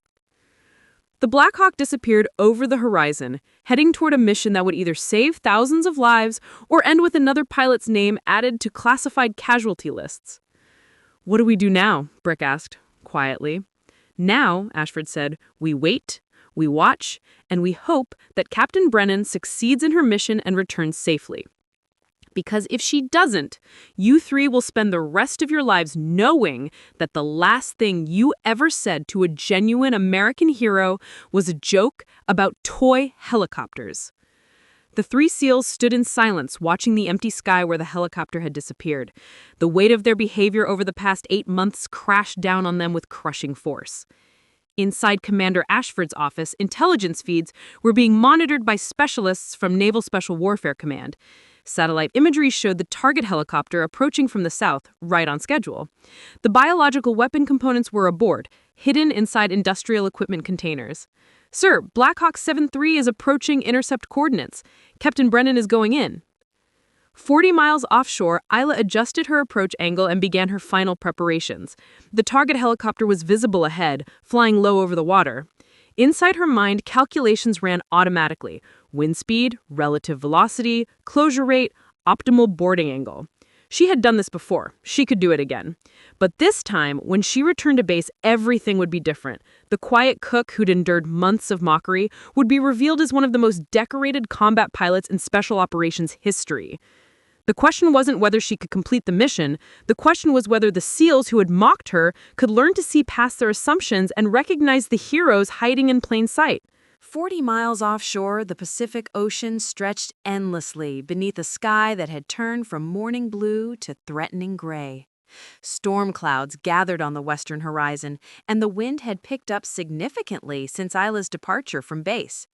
The Black Hawk disappeared over the horizon, heading toward a mission that would either save thousands of lives or end with another pilot's name added to classified casualty lists. "What do we do now?" Brick asked, quietly. "Now," Ashford said, "we wait, we watch, and we hope that Captain Brennan succeeds in her mission and returns safely. Because if she doesn't, you three will spend the rest of your lives knowing that the last thing you ever said to a genuine American hero was a joke about toy helicopters." The three SEALs stood in silence, watching the empty sky where the helicopter had disappeared. The weight of their behavior over the past 8 months crashed down on them with crushing force. Inside Commander Ashford's office, intelligence feeds were being monitored by specialists from Naval Special Warfare Command. Satellite imagery showed the target helicopter approaching from the south, right on schedule. The biological weapon components were aboard, hidden inside industrial equipment containers. "Sir, Black Hawk 7-3 is approaching intercept coordinates. Captain Brennan is going in." 40 miles offshore, Isla adjusted her approach angle and began her final preparations. The target helicopter was visible ahead, flying low over the water. Inside her mind, calculations ran automatically: wind speed, relative velocity, closure rate, optimal boarding angle. She had done this before. She could do it again. But this time, when she returned to base, everything would be different. The quiet cook who'd endured months of mockery would be revealed as one of the most decorated combat pilots in special operations history. The question wasn't whether she could complete the mission. The question was whether the SEALs who had mocked her could learn to see past their assumptions and recognize the heroes hiding in plain sight. 40 miles offshore, the Pacific Ocean stretched endlessly beneath a sky that had turned from morning blue to threatening gray. Storm clouds gathered on the western horizon, and the wind had picked up significantly since Isla's departure from base.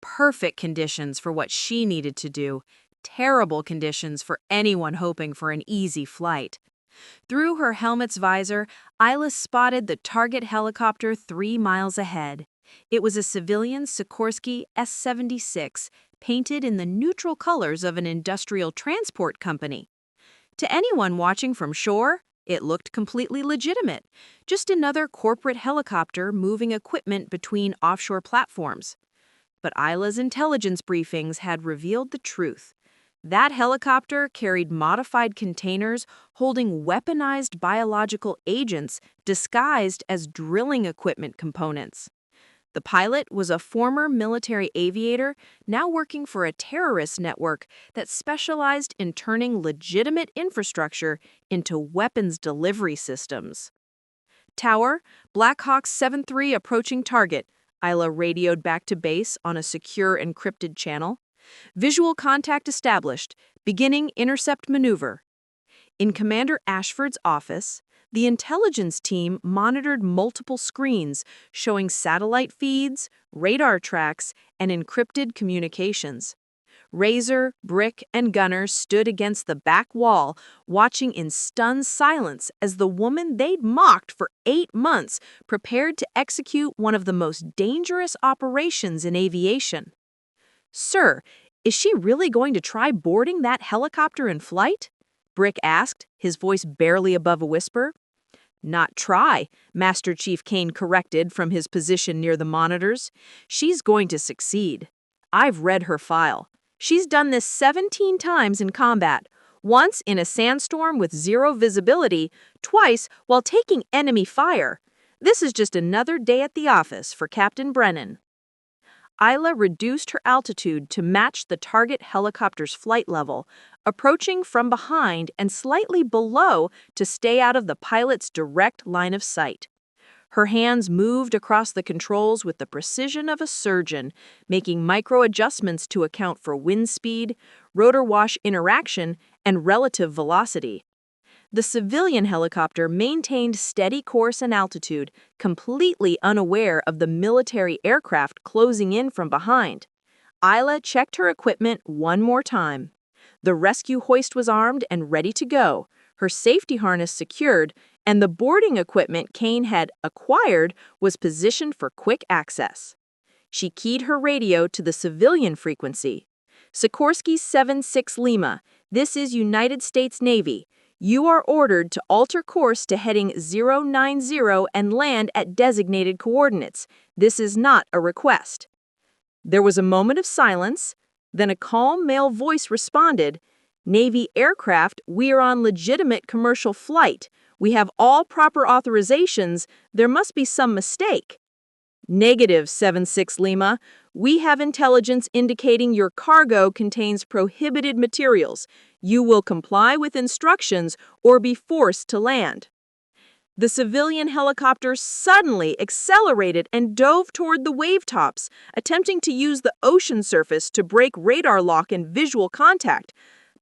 Perfect conditions for what she needed to do. Terrible conditions for anyone hoping for an easy flight. Through her helmet's visor, Isla spotted the target helicopter 3 miles ahead. It was a civilian Sikorsky S-76, painted in the neutral colors of an industrial transport company. To anyone watching from shore, it looked completely legitimate, just another corporate helicopter moving equipment between offshore platforms. But Isla's intelligence briefings had revealed the truth. That helicopter carried modified containers holding weaponized biological agents disguised as drilling equipment components. The pilot was a former military aviator now working for a terrorist network that specialized in turning legitimate infrastructure into weapons delivery systems. "Tower, Black Hawk 7-3 approaching target," Isla radioed back to base on a secure encrypted channel. "Visual contact established. Beginning intercept maneuver." In Commander Ashford's office, the intelligence team monitored multiple screens showing satellite feeds, radar tracks, and encrypted communications. Razor, Brick, and Gunner stood against the back wall, watching in stunned silence as the woman they'd mocked for 8 months prepared to execute one of the most dangerous operations in aviation. "Sir, is she really going to try boarding that helicopter in flight?" Brick asked, his voice barely above a whisper. "Not try," Master Chief Kane corrected from his position near the monitors. "She's going to succeed. I've read her file. She's done this 17 times in combat, once in a sandstorm with zero visibility, twice while taking enemy fire. This is just another day at the office for Captain Brennan." Isla reduced her altitude to match the target helicopter's flight level, approaching from behind and slightly below to stay out of the pilot's direct line of sight. Her hands moved across the controls with the precision of a surgeon, making micro-adjustments to account for wind speed, rotor wash interaction, and relative velocity. The civilian helicopter maintained steady course and altitude, completely unaware of the military aircraft closing in from behind. Isla checked her equipment one more time. The rescue hoist was armed and ready to go, her safety harness secured, and the boarding equipment Kane had acquired was positioned for quick access. She keyed her radio to the civilian frequency. Sikorsky 76 Lima, this is United States Navy. You are ordered to alter course to heading 090 and land at designated coordinates. This is not a request. There was a moment of silence, then a calm male voice responded, Navy aircraft, we are on legitimate commercial flight. We have all proper authorizations. There must be some mistake. Negative, 76 Lima. We have intelligence indicating your cargo contains prohibited materials. You will comply with instructions or be forced to land. The civilian helicopter suddenly accelerated and dove toward the wavetops, attempting to use the ocean surface to break radar lock and visual contact.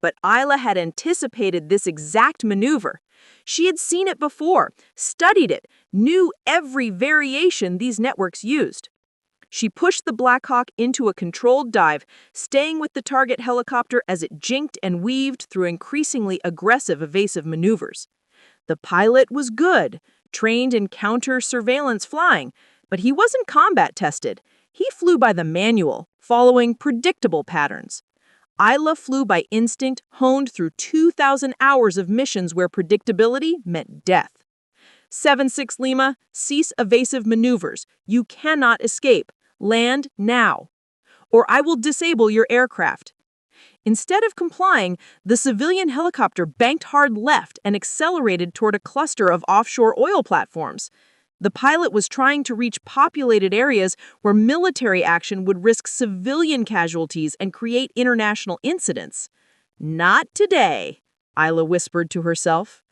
But Isla had anticipated this exact maneuver. She had seen it before, studied it, knew every variation these networks used. She pushed the Black Hawk into a controlled dive, staying with the target helicopter as it jinked and weaved through increasingly aggressive evasive maneuvers. The pilot was good, trained in counter-surveillance flying, but he wasn't combat tested. He flew by the manual, following predictable patterns. Isla flew by instinct, honed through 2,000 hours of missions where predictability meant death. 76 Lima, cease evasive maneuvers. You cannot escape. Land now, or I will disable your aircraft. Instead of complying, the civilian helicopter banked hard left and accelerated toward a cluster of offshore oil platforms. The pilot was trying to reach populated areas where military action would risk civilian casualties and create international incidents. Not today, Isla whispered to herself.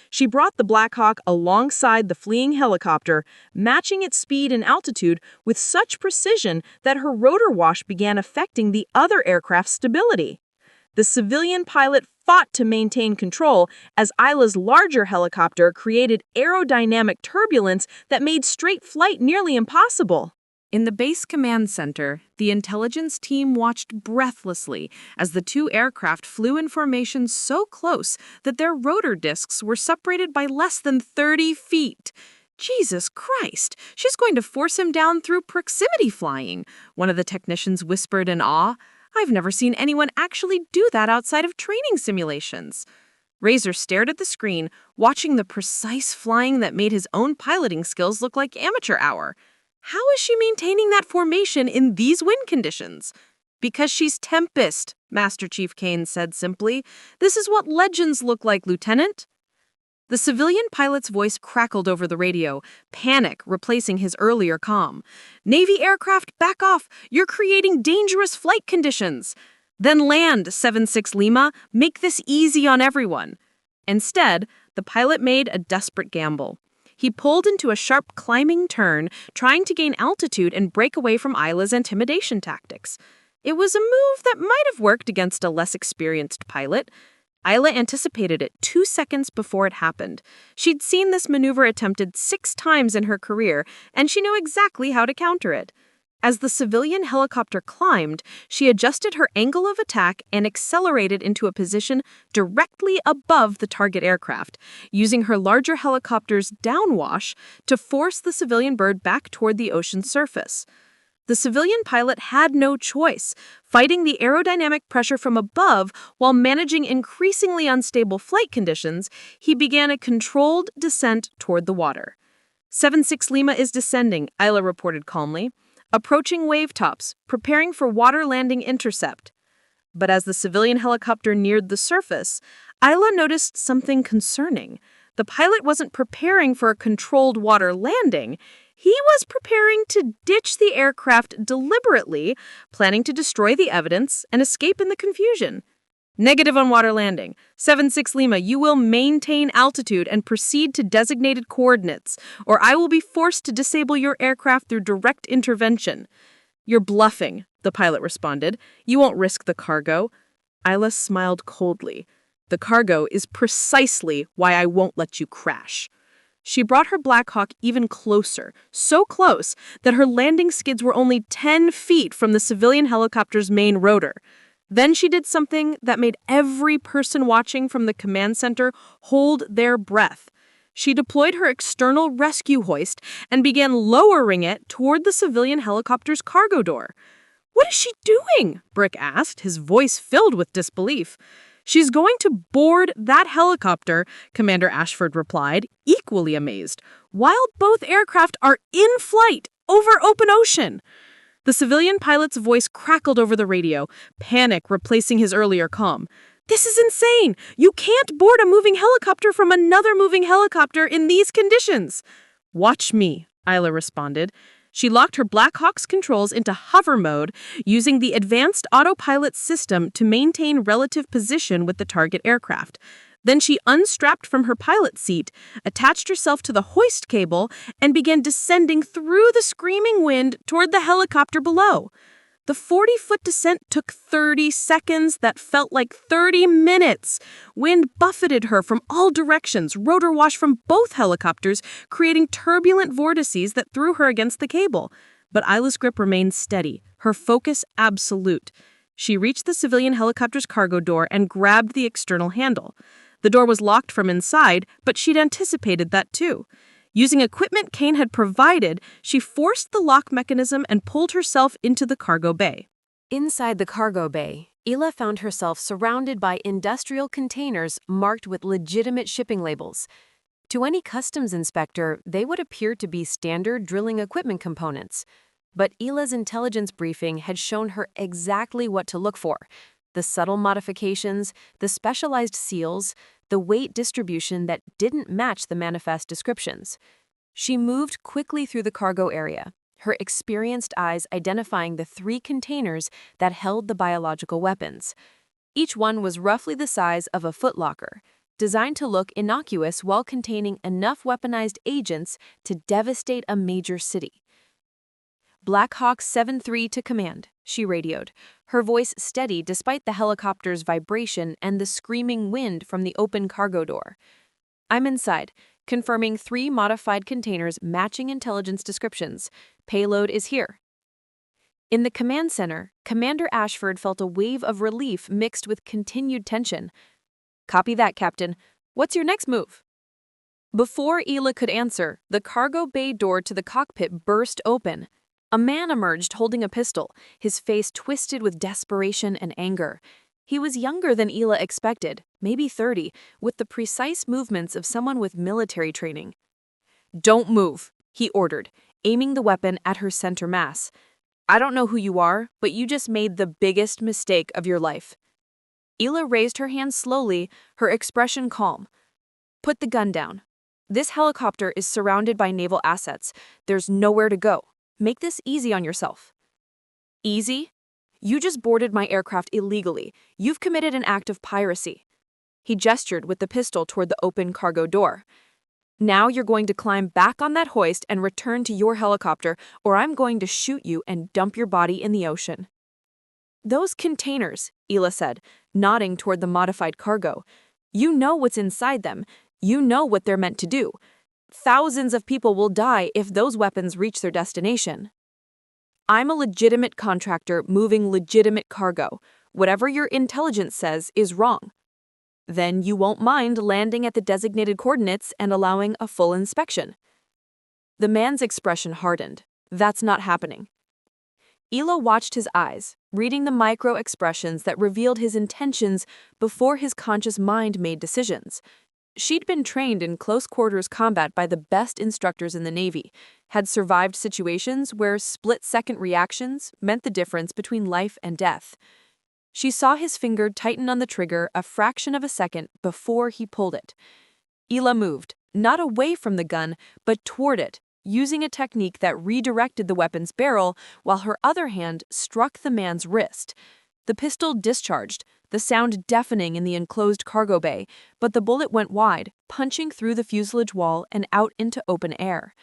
She brought the Black Hawk alongside the fleeing helicopter, matching its speed and altitude with such precision that her rotor wash began affecting the other aircraft's stability. The civilian pilot fought to maintain control as Isla's larger helicopter created aerodynamic turbulence that made straight flight nearly impossible. In the base command center, the intelligence team watched breathlessly as the two aircraft flew in formation so close that their rotor discs were separated by less than 30 feet. Jesus Christ, she's going to force him down through proximity flying, one of the technicians whispered in awe. I've never seen anyone actually do that outside of training simulations. Razor stared at the screen, watching the precise flying that made his own piloting skills look like amateur hour. How is she maintaining that formation in these wind conditions? Because she's Tempest, Master Chief Kane said simply. This is what legends look like, Lieutenant. The civilian pilot's voice crackled over the radio, panic replacing his earlier calm. Navy aircraft, back off! You're creating dangerous flight conditions! Then land, 76 Lima. Make this easy on everyone. Instead, the pilot made a desperate gamble. He pulled into a sharp climbing turn, trying to gain altitude and break away from Isla's intimidation tactics. It was a move that might have worked against a less experienced pilot. Isla anticipated it 2 seconds before it happened. She'd seen this maneuver attempted 6 times in her career, and she knew exactly how to counter it. As the civilian helicopter climbed, she adjusted her angle of attack and accelerated into a position directly above the target aircraft, using her larger helicopter's downwash to force the civilian bird back toward the ocean's surface. The civilian pilot had no choice, fighting the aerodynamic pressure from above while managing increasingly unstable flight conditions. He began a controlled descent toward the water. 76 Lima is descending, Isla reported calmly, approaching wave tops, preparing for water landing intercept. But as the civilian helicopter neared the surface, Isla noticed something concerning. The pilot wasn't preparing for a controlled water landing. He was preparing to ditch the aircraft deliberately, planning to destroy the evidence and escape in the confusion. Negative on water landing. 76 Lima, you will maintain altitude and proceed to designated coordinates, or I will be forced to disable your aircraft through direct intervention. You're bluffing, the pilot responded. You won't risk the cargo. Isla smiled coldly. The cargo is precisely why I won't let you crash. She brought her Black Hawk even closer, so close that her landing skids were only 10 feet from the civilian helicopter's main rotor. Then she did something that made every person watching from the command center hold their breath. She deployed her external rescue hoist and began lowering it toward the civilian helicopter's cargo door. "What is she doing?" Brick asked, his voice filled with disbelief. "She's going to board that helicopter," Commander Ashford replied, equally amazed, "while both aircraft are in flight over open ocean." The civilian pilot's voice crackled over the radio, panic replacing his earlier calm. "This is insane! You can't board a moving helicopter from another moving helicopter in these conditions." "Watch me," Isla responded. She locked her Black Hawk's controls into hover mode, using the advanced autopilot system to maintain relative position with the target aircraft. Then she unstrapped from her pilot seat, attached herself to the hoist cable, and began descending through the screaming wind toward the helicopter below. The 40-foot descent took 30 seconds that felt like 30 minutes. Wind buffeted her from all directions, rotor wash from both helicopters, creating turbulent vortices that threw her against the cable. But Isla's grip remained steady, her focus absolute. She reached the civilian helicopter's cargo door and grabbed the external handle. The door was locked from inside, but she'd anticipated that too. Using equipment Kane had provided, she forced the lock mechanism and pulled herself into the cargo bay. Inside the cargo bay, Isla found herself surrounded by industrial containers marked with legitimate shipping labels. To any customs inspector, they would appear to be standard drilling equipment components. But Isla's intelligence briefing had shown her exactly what to look for: the subtle modifications, the specialized seals, the weight distribution that didn't match the manifest descriptions. She moved quickly through the cargo area, her experienced eyes identifying the 3 containers that held the biological weapons. Each one was roughly the size of a footlocker, designed to look innocuous while containing enough weaponized agents to devastate a major city. "Black Hawk 7-3 to command," she radioed, her voice steady despite the helicopter's vibration and the screaming wind from the open cargo door. "I'm inside, confirming 3 modified containers matching intelligence descriptions. Payload is here." In the command center, Commander Ashford felt a wave of relief mixed with continued tension. "Copy that, Captain. What's your next move?" Before Isla could answer, the cargo bay door to the cockpit burst open. A man emerged holding a pistol, his face twisted with desperation and anger. He was younger than Isla expected, maybe 30, with the precise movements of someone with military training. "Don't move," he ordered, aiming the weapon at her center mass. "I don't know who you are, but you just made the biggest mistake of your life." Isla raised her hand slowly, her expression calm. "Put the gun down. This helicopter is surrounded by naval assets. There's nowhere to go. Make this easy on yourself." "Easy? You just boarded my aircraft illegally. You've committed an act of piracy." He gestured with the pistol toward the open cargo door. "Now you're going to climb back on that hoist and return to your helicopter, or I'm going to shoot you and dump your body in the ocean." "Those containers," Isla said, nodding toward the modified cargo. "You know what's inside them. You know what they're meant to do. Thousands of people will die if those weapons reach their destination." "I'm a legitimate contractor moving legitimate cargo. Whatever your intelligence says is wrong." "Then you won't mind landing at the designated coordinates and allowing a full inspection." The man's expression hardened. "That's not happening." Isla watched his eyes, reading the micro-expressions that revealed his intentions before his conscious mind made decisions. She'd been trained in close-quarters combat by the best instructors in the Navy, had survived situations where split-second reactions meant the difference between life and death. She saw his finger tighten on the trigger a fraction of a second before he pulled it. Isla moved, not away from the gun, but toward it, using a technique that redirected the weapon's barrel while her other hand struck the man's wrist. The pistol discharged, the sound deafening in the enclosed cargo bay, but the bullet went wide, punching through the fuselage wall and out into open air.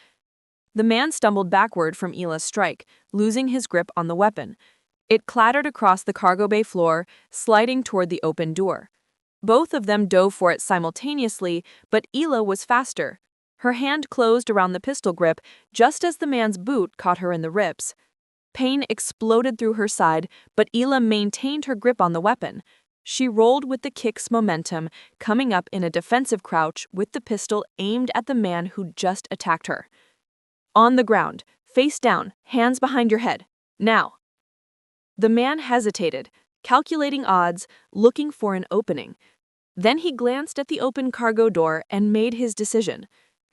The man stumbled backward from Ila's strike, losing his grip on the weapon. It clattered across the cargo bay floor, sliding toward the open door. Both of them dove for it simultaneously, but Isla was faster. Her hand closed around the pistol grip just as the man's boot caught her in the ribs. Pain exploded through her side, but Isla maintained her grip on the weapon. She rolled with the kick's momentum, coming up in a defensive crouch with the pistol aimed at the man who'd just attacked her. "On the ground, face down, hands behind your head. Now." The man hesitated, calculating odds, looking for an opening. Then he glanced at the open cargo door and made his decision.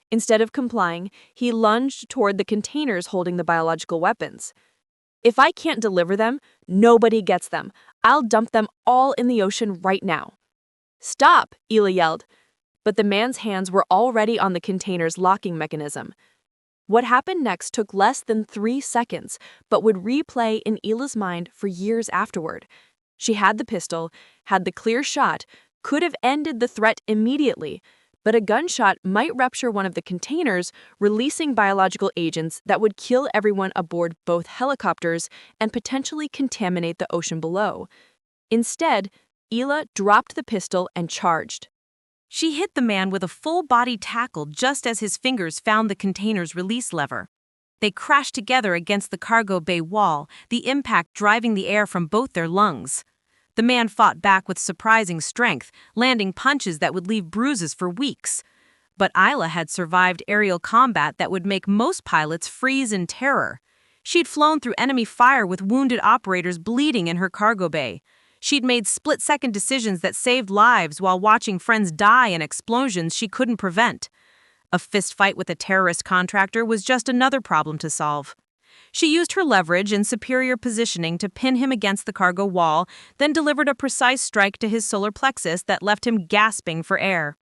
Instead of complying, he lunged toward the containers holding the biological weapons. If I can't deliver them, nobody gets them. I'll dump them all in the ocean right now. Stop, Isla yelled. But the man's hands were already on the container's locking mechanism. What happened next took less than 3 seconds, but would replay in Isla's mind for years afterward. She had the pistol, had the clear shot, could have ended the threat immediately, but a gunshot might rupture one of the containers, releasing biological agents that would kill everyone aboard both helicopters and potentially contaminate the ocean below. Instead, Isla dropped the pistol and charged. She hit the man with a full-body tackle just as his fingers found the container's release lever. They crashed together against the cargo bay wall, the impact driving the air from both their lungs. The man fought back with surprising strength, landing punches that would leave bruises for weeks. But Isla had survived aerial combat that would make most pilots freeze in terror. She'd flown through enemy fire with wounded operators bleeding in her cargo bay. She'd made split-second decisions that saved lives while watching friends die in explosions she couldn't prevent. A fistfight with a terrorist contractor was just another problem to solve. She used her leverage and superior positioning to pin him against the cargo wall, then delivered a precise strike to his solar plexus that left him gasping for air.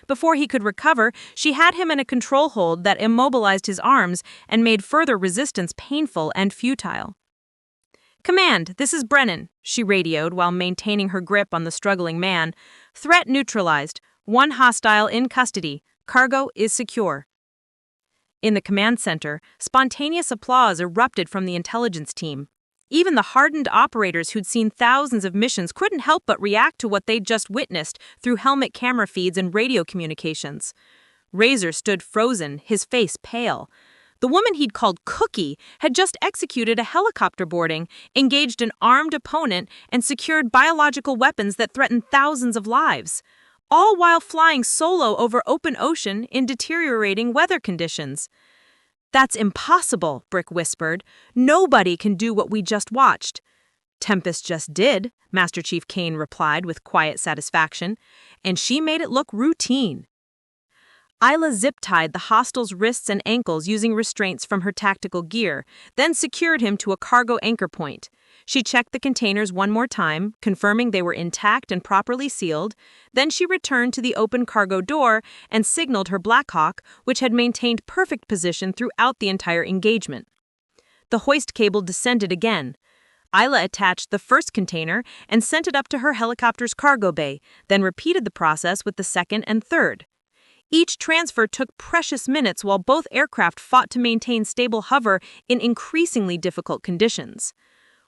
Before he could recover, she had him in a control hold that immobilized his arms and made further resistance painful and futile. "Command, this is Brennan," she radioed while maintaining her grip on the struggling man. "Threat neutralized. One hostile in custody. Cargo is secure." In the command center, spontaneous applause erupted from the intelligence team. Even the hardened operators who'd seen thousands of missions couldn't help but react to what they'd just witnessed through helmet camera feeds and radio communications. Razor stood frozen, his face pale. The woman he'd called Cookie had just executed a helicopter boarding, engaged an armed opponent, and secured biological weapons that threatened thousands of lives, all while flying solo over open ocean in deteriorating weather conditions. "That's impossible," Brick whispered. "Nobody can do what we just watched." "Tempest just did," Master Chief Kane replied with quiet satisfaction, "and she made it look routine." Isla zip-tied the hostile's wrists and ankles using restraints from her tactical gear, then secured him to a cargo anchor point. She checked the containers one more time, confirming they were intact and properly sealed. Then she returned to the open cargo door and signaled her Blackhawk, which had maintained perfect position throughout the entire engagement. The hoist cable descended again. Isla attached the first container and sent it up to her helicopter's cargo bay, then repeated the process with the second and third. Each transfer took precious minutes while both aircraft fought to maintain stable hover in increasingly difficult conditions.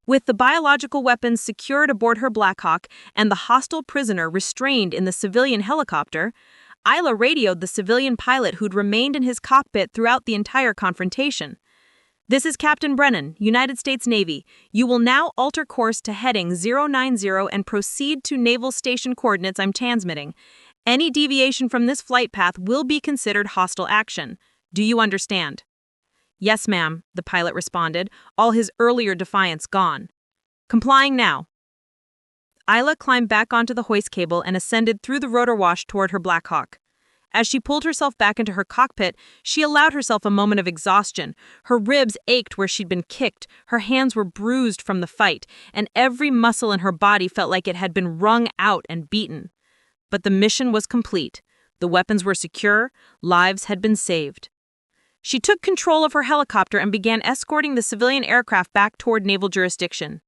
With the biological weapons secured aboard her Blackhawk and the hostile prisoner restrained in the civilian helicopter, Isla radioed the civilian pilot who'd remained in his cockpit throughout the entire confrontation. "This is Captain Brennan, United States Navy. You will now alter course to heading 090 and proceed to naval station coordinates I'm transmitting. Any deviation from this flight path will be considered hostile action. Do you understand?" "Yes, ma'am," the pilot responded, all his earlier defiance gone. "Complying now." Isla climbed back onto the hoist cable and ascended through the rotor wash toward her Blackhawk. As she pulled herself back into her cockpit, she allowed herself a moment of exhaustion. Her ribs ached where she'd been kicked, her hands were bruised from the fight, and every muscle in her body felt like it had been wrung out and beaten. But the mission was complete. The weapons were secure, lives had been saved. She took control of her helicopter and began escorting the civilian aircraft back toward naval jurisdiction.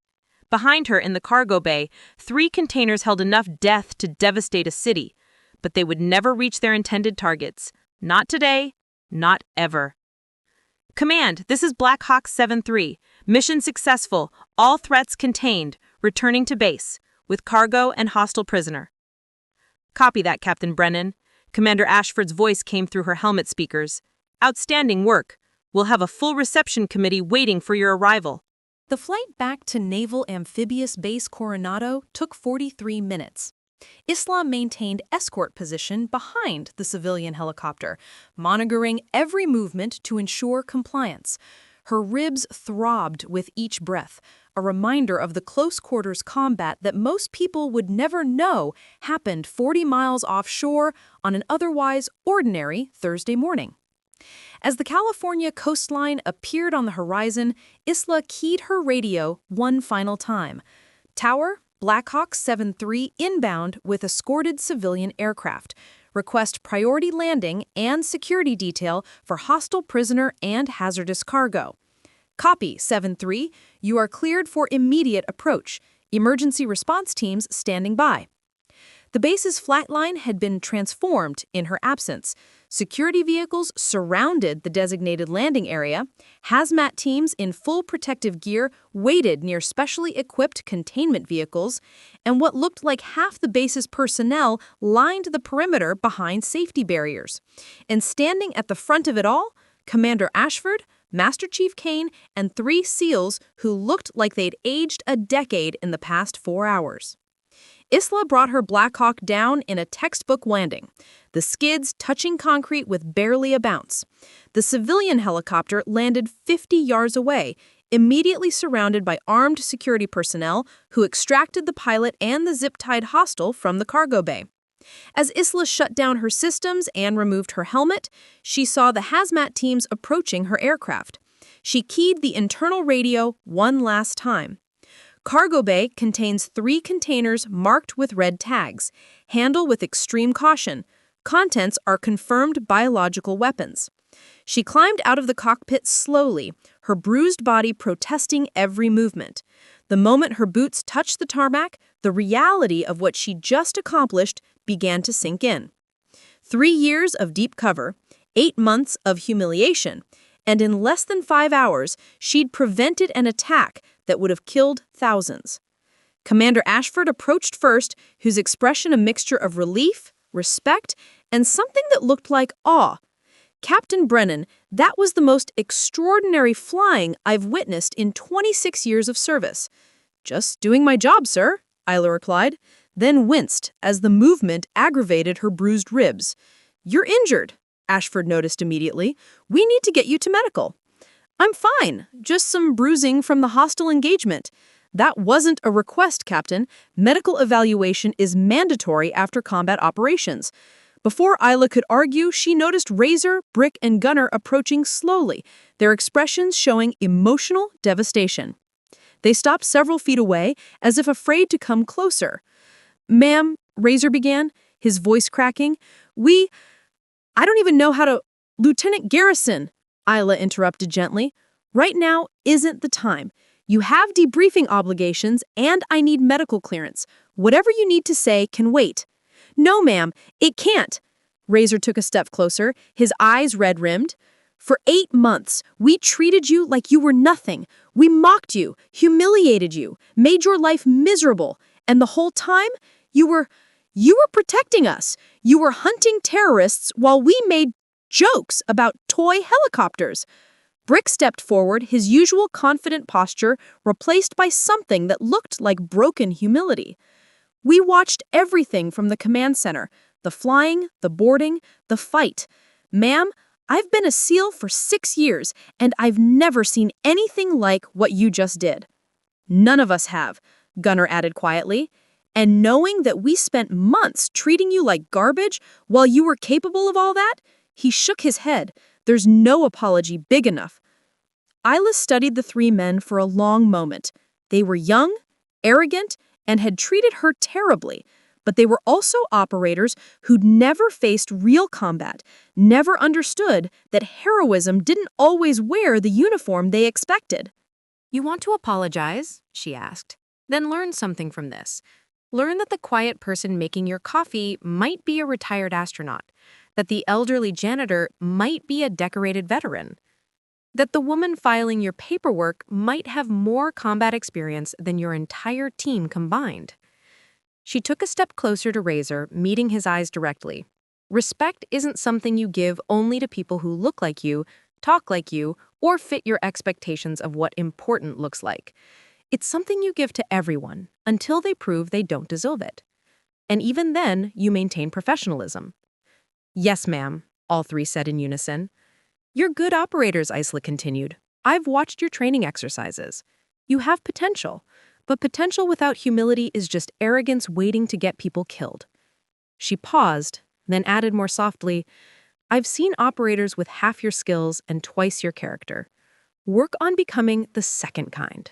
Behind her in the cargo bay, 3 containers held enough death to devastate a city, but they would never reach their intended targets. Not today, not ever. "Command, this is Black Hawk 7-3. Mission successful, all threats contained, returning to base, with cargo and hostile prisoner." "Copy that, Captain Brennan." Commander Ashford's voice came through her helmet speakers. "Outstanding work. We'll have a full reception committee waiting for your arrival." The flight back to Naval Amphibious Base Coronado took 43 minutes. Isla maintained escort position behind the civilian helicopter, monitoring every movement to ensure compliance. Her ribs throbbed with each breath, a reminder of the close-quarters combat that most people would never know happened 40 miles offshore on an otherwise ordinary Thursday morning. As the California coastline appeared on the horizon, Isla keyed her radio one final time. Tower, Blackhawk 7-3 inbound with escorted civilian aircraft. Request priority landing and security detail for hostile prisoner and hazardous cargo. Copy 7-3, you are cleared for immediate approach. Emergency response teams standing by. The base's flatline had been transformed in her absence. Security vehicles surrounded the designated landing area. Hazmat teams in full protective gear waited near specially equipped containment vehicles, and what looked like half the base's personnel lined the perimeter behind safety barriers. And standing at the front of it all, Commander Ashford, Master Chief Kane, and 3 SEALs who looked like they'd aged a decade in the past 4 hours. Isla brought her Blackhawk down in a textbook landing, the skids touching concrete with barely a bounce. The civilian helicopter landed 50 yards away, immediately surrounded by armed security personnel who extracted the pilot and the zip-tied hostile from the cargo bay. As Isla shut down her systems and removed her helmet, she saw the hazmat teams approaching her aircraft. She keyed the internal radio one last time. Cargo bay contains 3 containers marked with red tags. Handle with extreme caution. Contents are confirmed biological weapons. She climbed out of the cockpit slowly, her bruised body protesting every movement. The moment her boots touched the tarmac, the reality of what she just accomplished began to sink in. 3 years of deep cover, 8 months of humiliation, and in less than 5 hours, she'd prevented an attack that would have killed thousands. Commander Ashford approached first, whose expression a mixture of relief, respect, and something that looked like awe. Captain Brennan, that was the most extraordinary flying I've witnessed in 26 years of service. Just doing my job, sir, Isla replied, then winced as the movement aggravated her bruised ribs. You're injured, Ashford noticed immediately. We need to get you to medical. I'm fine, just some bruising from the hostile engagement. That wasn't a request, Captain. Medical evaluation is mandatory after combat operations. Before Isla could argue, she noticed Razor, Brick, and Gunner approaching slowly, their expressions showing emotional devastation. They stopped several feet away, as if afraid to come closer. Ma'am, Razor began, his voice cracking, I don't even know how to— Lieutenant Garrison, Isla interrupted gently. Right now isn't the time. You have debriefing obligations, and I need medical clearance. Whatever you need to say can wait. No, ma'am, it can't. Razor took a step closer, his eyes red-rimmed. For 8 months, we treated you like you were nothing. We mocked you, humiliated you, made your life miserable. And the whole time, you were protecting us. You were hunting terrorists while we made jokes about toy helicopters. Brick stepped forward, his usual confident posture replaced by something that looked like broken humility. We watched everything from the command center, the flying, the boarding, the fight. Ma'am, I've been a SEAL for 6 years, and I've never seen anything like what you just did. None of us have, Gunner added quietly. And knowing that we spent months treating you like garbage while you were capable of all that, he shook his head. There's no apology big enough. Isla studied the 3 men for a long moment. They were young, arrogant, and had treated her terribly, but they were also operators who'd never faced real combat, never understood that heroism didn't always wear the uniform they expected. You want to apologize? She asked. Then learn something from this. Learn that the quiet person making your coffee might be a retired astronaut, that the elderly janitor might be a decorated veteran, that the woman filing your paperwork might have more combat experience than your entire team combined. She took a step closer to Razor, meeting his eyes directly. Respect isn't something you give only to people who look like you, talk like you, or fit your expectations of what important looks like. It's something you give to everyone until they prove they don't deserve it. And even then, you maintain professionalism. Yes, ma'am, all 3 said in unison. You're good operators, Isla continued. I've watched your training exercises. You have potential, but potential without humility is just arrogance waiting to get people killed." She paused, then added more softly, "I've seen operators with half your skills and twice your character. Work on becoming the second kind."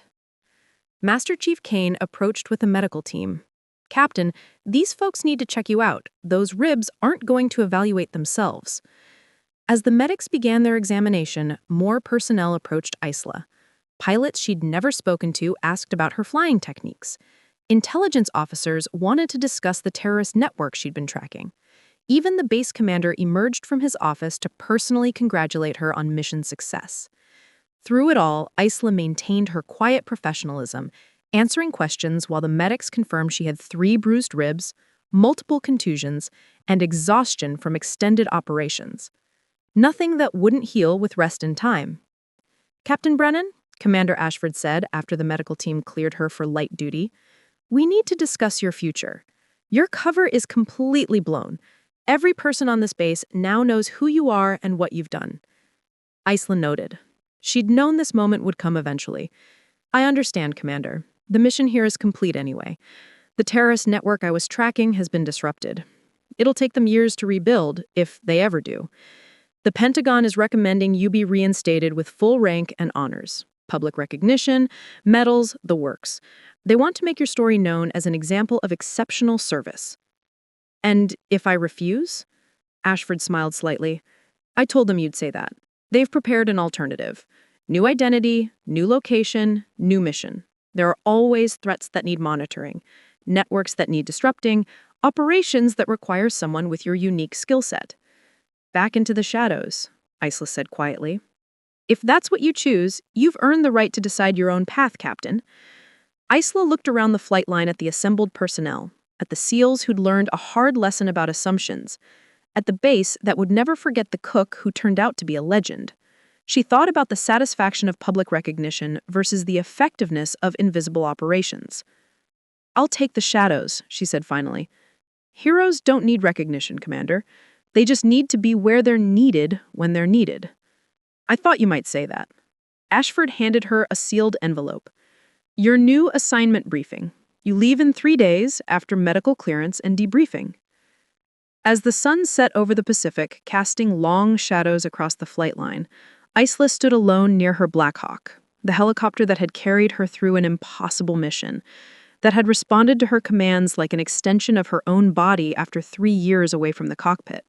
Master Chief Kane approached with a medical team. "Captain, these folks need to check you out. Those ribs aren't going to evaluate themselves." As the medics began their examination, more personnel approached Isla. Pilots she'd never spoken to asked about her flying techniques. Intelligence officers wanted to discuss the terrorist network she'd been tracking. Even the base commander emerged from his office to personally congratulate her on mission success. Through it all, Isla maintained her quiet professionalism, answering questions while the medics confirmed she had 3 bruised ribs, multiple contusions, and exhaustion from extended operations. Nothing that wouldn't heal with rest and time. "Captain Brennan," Commander Ashford said after the medical team cleared her for light duty, "we need to discuss your future. Your cover is completely blown. Every person on this base now knows who you are and what you've done." Isla noted. She'd known this moment would come eventually. "I understand, Commander. The mission here is complete anyway. The terrorist network I was tracking has been disrupted. It'll take them years to rebuild, if they ever do. The Pentagon is recommending you be reinstated with full rank and honors, public recognition, medals, the works. They want to make your story known as an example of exceptional service." "And if I refuse?" Ashford smiled slightly. "I told them you'd say that. They've prepared an alternative. New identity, new location, new mission. There are always threats that need monitoring, networks that need disrupting, operations that require someone with your unique skill set." "Back into the shadows," Isla said quietly. "If that's what you choose, you've earned the right to decide your own path, Captain." Isla looked around the flight line at the assembled personnel, at the SEALs who'd learned a hard lesson about assumptions, at the base that would never forget the cook who turned out to be a legend. She thought about the satisfaction of public recognition versus the effectiveness of invisible operations. "I'll take the shadows," she said finally. "Heroes don't need recognition, Commander. They just need to be where they're needed when they're needed." "I thought you might say that." Ashford handed her a sealed envelope. "Your new assignment briefing. You leave in 3 days after medical clearance and debriefing." As the sun set over the Pacific, casting long shadows across the flight line, Isla stood alone near her Black Hawk, the helicopter that had carried her through an impossible mission, that had responded to her commands like an extension of her own body after 3 years away from the cockpit.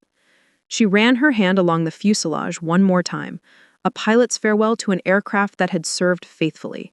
She ran her hand along the fuselage one more time, a pilot's farewell to an aircraft that had served faithfully.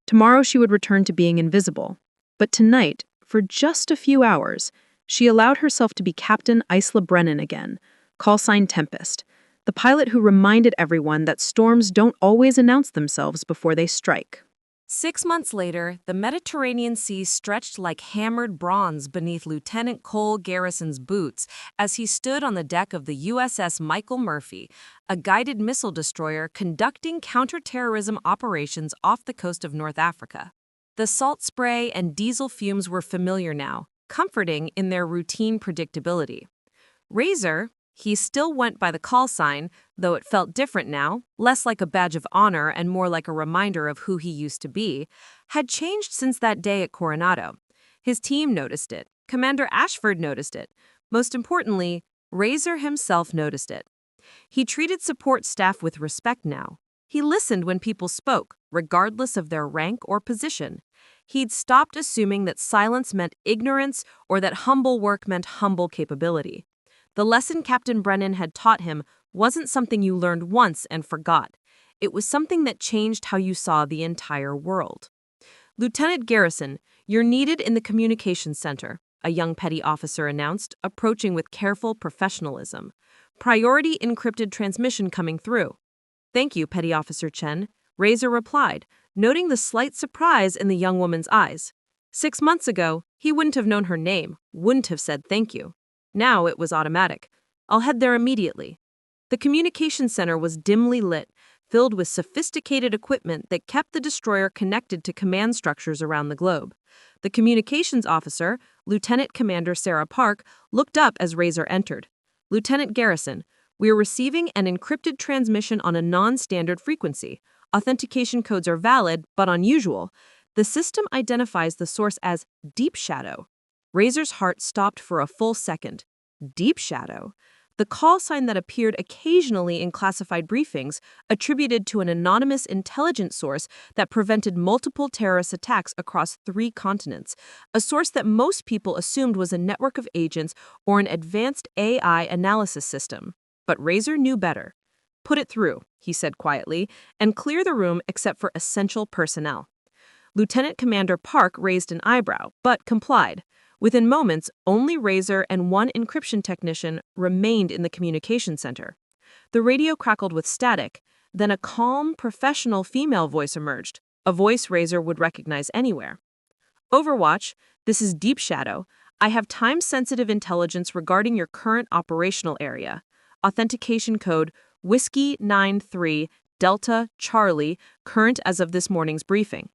Tomorrow she would return to being invisible, but tonight, for just a few hours, she allowed herself to be Captain Isla Brennan again, callsign Tempest, the pilot who reminded everyone that storms don't always announce themselves before they strike. 6 months later, the Mediterranean Sea stretched like hammered bronze beneath Lieutenant Cole Garrison's boots as he stood on the deck of the USS Michael Murphy, a guided missile destroyer conducting counterterrorism operations off the coast of North Africa. The salt spray and diesel fumes were familiar now, comforting in their routine predictability. Razor, he still went by the call sign, though it felt different now, less like a badge of honor and more like a reminder of who he used to be, had changed since that day at Coronado. His team noticed it. Commander Ashford noticed it. Most importantly, Razor himself noticed it. He treated support staff with respect now. He listened when people spoke, regardless of their rank or position. He'd stopped assuming that silence meant ignorance or that humble work meant humble capability. The lesson Captain Brennan had taught him wasn't something you learned once and forgot. It was something that changed how you saw the entire world. "Lieutenant Garrison, you're needed in the communications center," a young petty officer announced, approaching with careful professionalism. "Priority encrypted transmission coming through." "Thank you, Petty Officer Chen," Razor replied, noting the slight surprise in the young woman's eyes. 6 months ago, he wouldn't have known her name, wouldn't have said thank you. Now it was automatic. "I'll head there immediately." The communications center was dimly lit, filled with sophisticated equipment that kept the destroyer connected to command structures around the globe. The communications officer, Lieutenant Commander Sarah Park, looked up as Razor entered. "Lieutenant Garrison, we are receiving an encrypted transmission on a non-standard frequency. Authentication codes are valid, but unusual. The system identifies the source as Deep Shadow. Razor's heart stopped for a full second. Deep Shadow? The call sign that appeared occasionally in classified briefings, attributed to an anonymous intelligence source that prevented multiple terrorist attacks across 3 continents, a source that most people assumed was a network of agents or an advanced AI analysis system. But Razor knew better. "Put it through," he said quietly, "and clear the room except for essential personnel." Lieutenant Commander Park raised an eyebrow, but complied. Within moments, only Razor and 1 encryption technician remained in the communication center. The radio crackled with static, then a calm, professional female voice emerged, a voice Razor would recognize anywhere. "Overwatch, this is Deep Shadow. I have time-sensitive intelligence regarding your current operational area. Authentication code Whiskey 93 Delta Charlie, current as of this morning's briefing."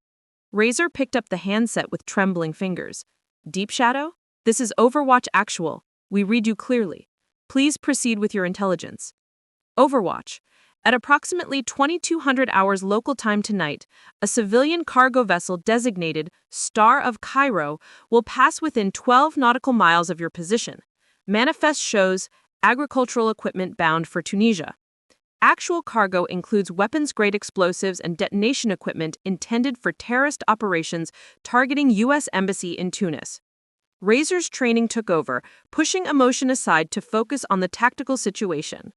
Razor picked up the handset with trembling fingers. "Deep Shadow? This is Overwatch Actual. We read you clearly. Please proceed with your intelligence." "Overwatch. At approximately 2200 hours local time tonight, a civilian cargo vessel designated Star of Cairo will pass within 12 nautical miles of your position. Manifest shows agricultural equipment bound for Tunisia. Actual cargo includes weapons-grade explosives and detonation equipment intended for terrorist operations targeting U.S. Embassy in Tunis." Razor's training took over, pushing emotion aside to focus on the tactical situation.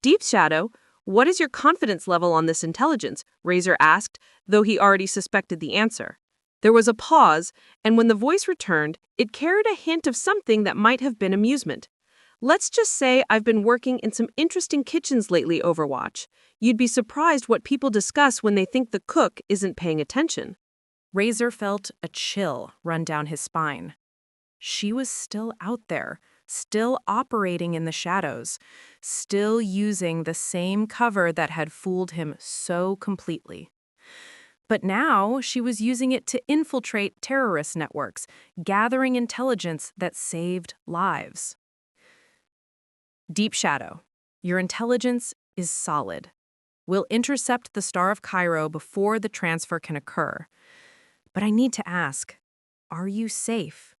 "Deep Shadow, what is your confidence level on this intelligence?" Razor asked, though he already suspected the answer. There was a pause, and when the voice returned, it carried a hint of something that might have been amusement. "Let's just say I've been working in some interesting kitchens lately, Overwatch. You'd be surprised what people discuss when they think the cook isn't paying attention." Razor felt a chill run down his spine. She was still out there, still operating in the shadows, still using the same cover that had fooled him so completely. But now she was using it to infiltrate terrorist networks, gathering intelligence that saved lives. "Deep Shadow, your intelligence is solid. We'll intercept the Star of Cairo before the transfer can occur. But I need to ask, are you safe?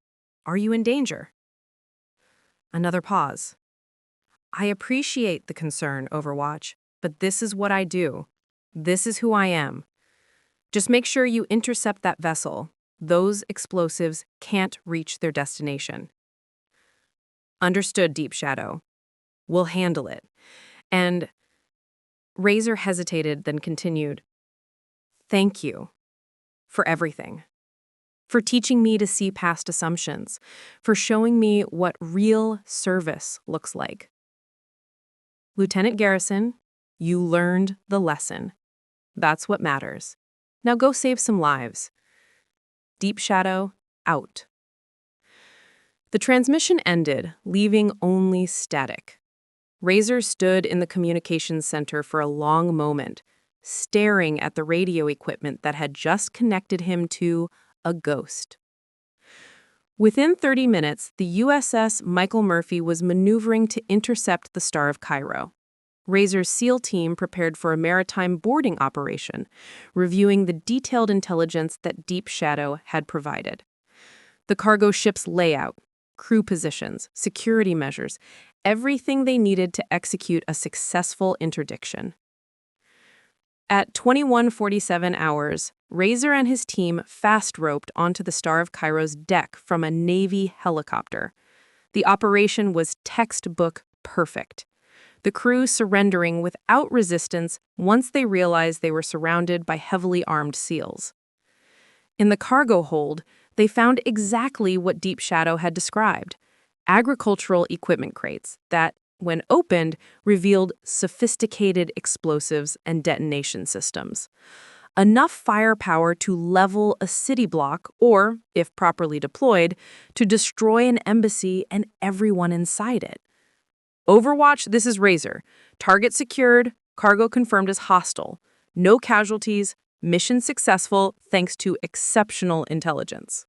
Are you in danger?" Another pause. "I appreciate the concern, Overwatch, but this is what I do. This is who I am. Just make sure you intercept that vessel. Those explosives can't reach their destination." "Understood, Deep Shadow. We'll handle it." And Razor hesitated, then continued, "Thank you for everything. For teaching me to see past assumptions. For showing me what real service looks like. Lieutenant Garrison, you learned the lesson. That's what matters. Now go save some lives. Deep Shadow, out." The transmission ended, leaving only static. Razor stood in the communications center for a long moment, staring at the radio equipment that had just connected him to a ghost. Within 30 minutes, the USS Michael Murphy was maneuvering to intercept the Star of Cairo. Razor's SEAL team prepared for a maritime boarding operation, reviewing the detailed intelligence that Deep Shadow had provided. The cargo ship's layout, crew positions, security measures, everything they needed to execute a successful interdiction. At 21:47 hours, Razor and his team fast-roped onto the Star of Cairo's deck from a Navy helicopter. The operation was textbook perfect. The crew surrendering without resistance once they realized they were surrounded by heavily armed SEALs. In the cargo hold, they found exactly what Deep Shadow had described: agricultural equipment crates that, when opened, revealed sophisticated explosives and detonation systems. Enough firepower to level a city block or, if properly deployed, to destroy an embassy and everyone inside it. Overwatch, this is Razor. Target secured, cargo confirmed as hostile. No casualties, mission successful thanks to exceptional intelligence.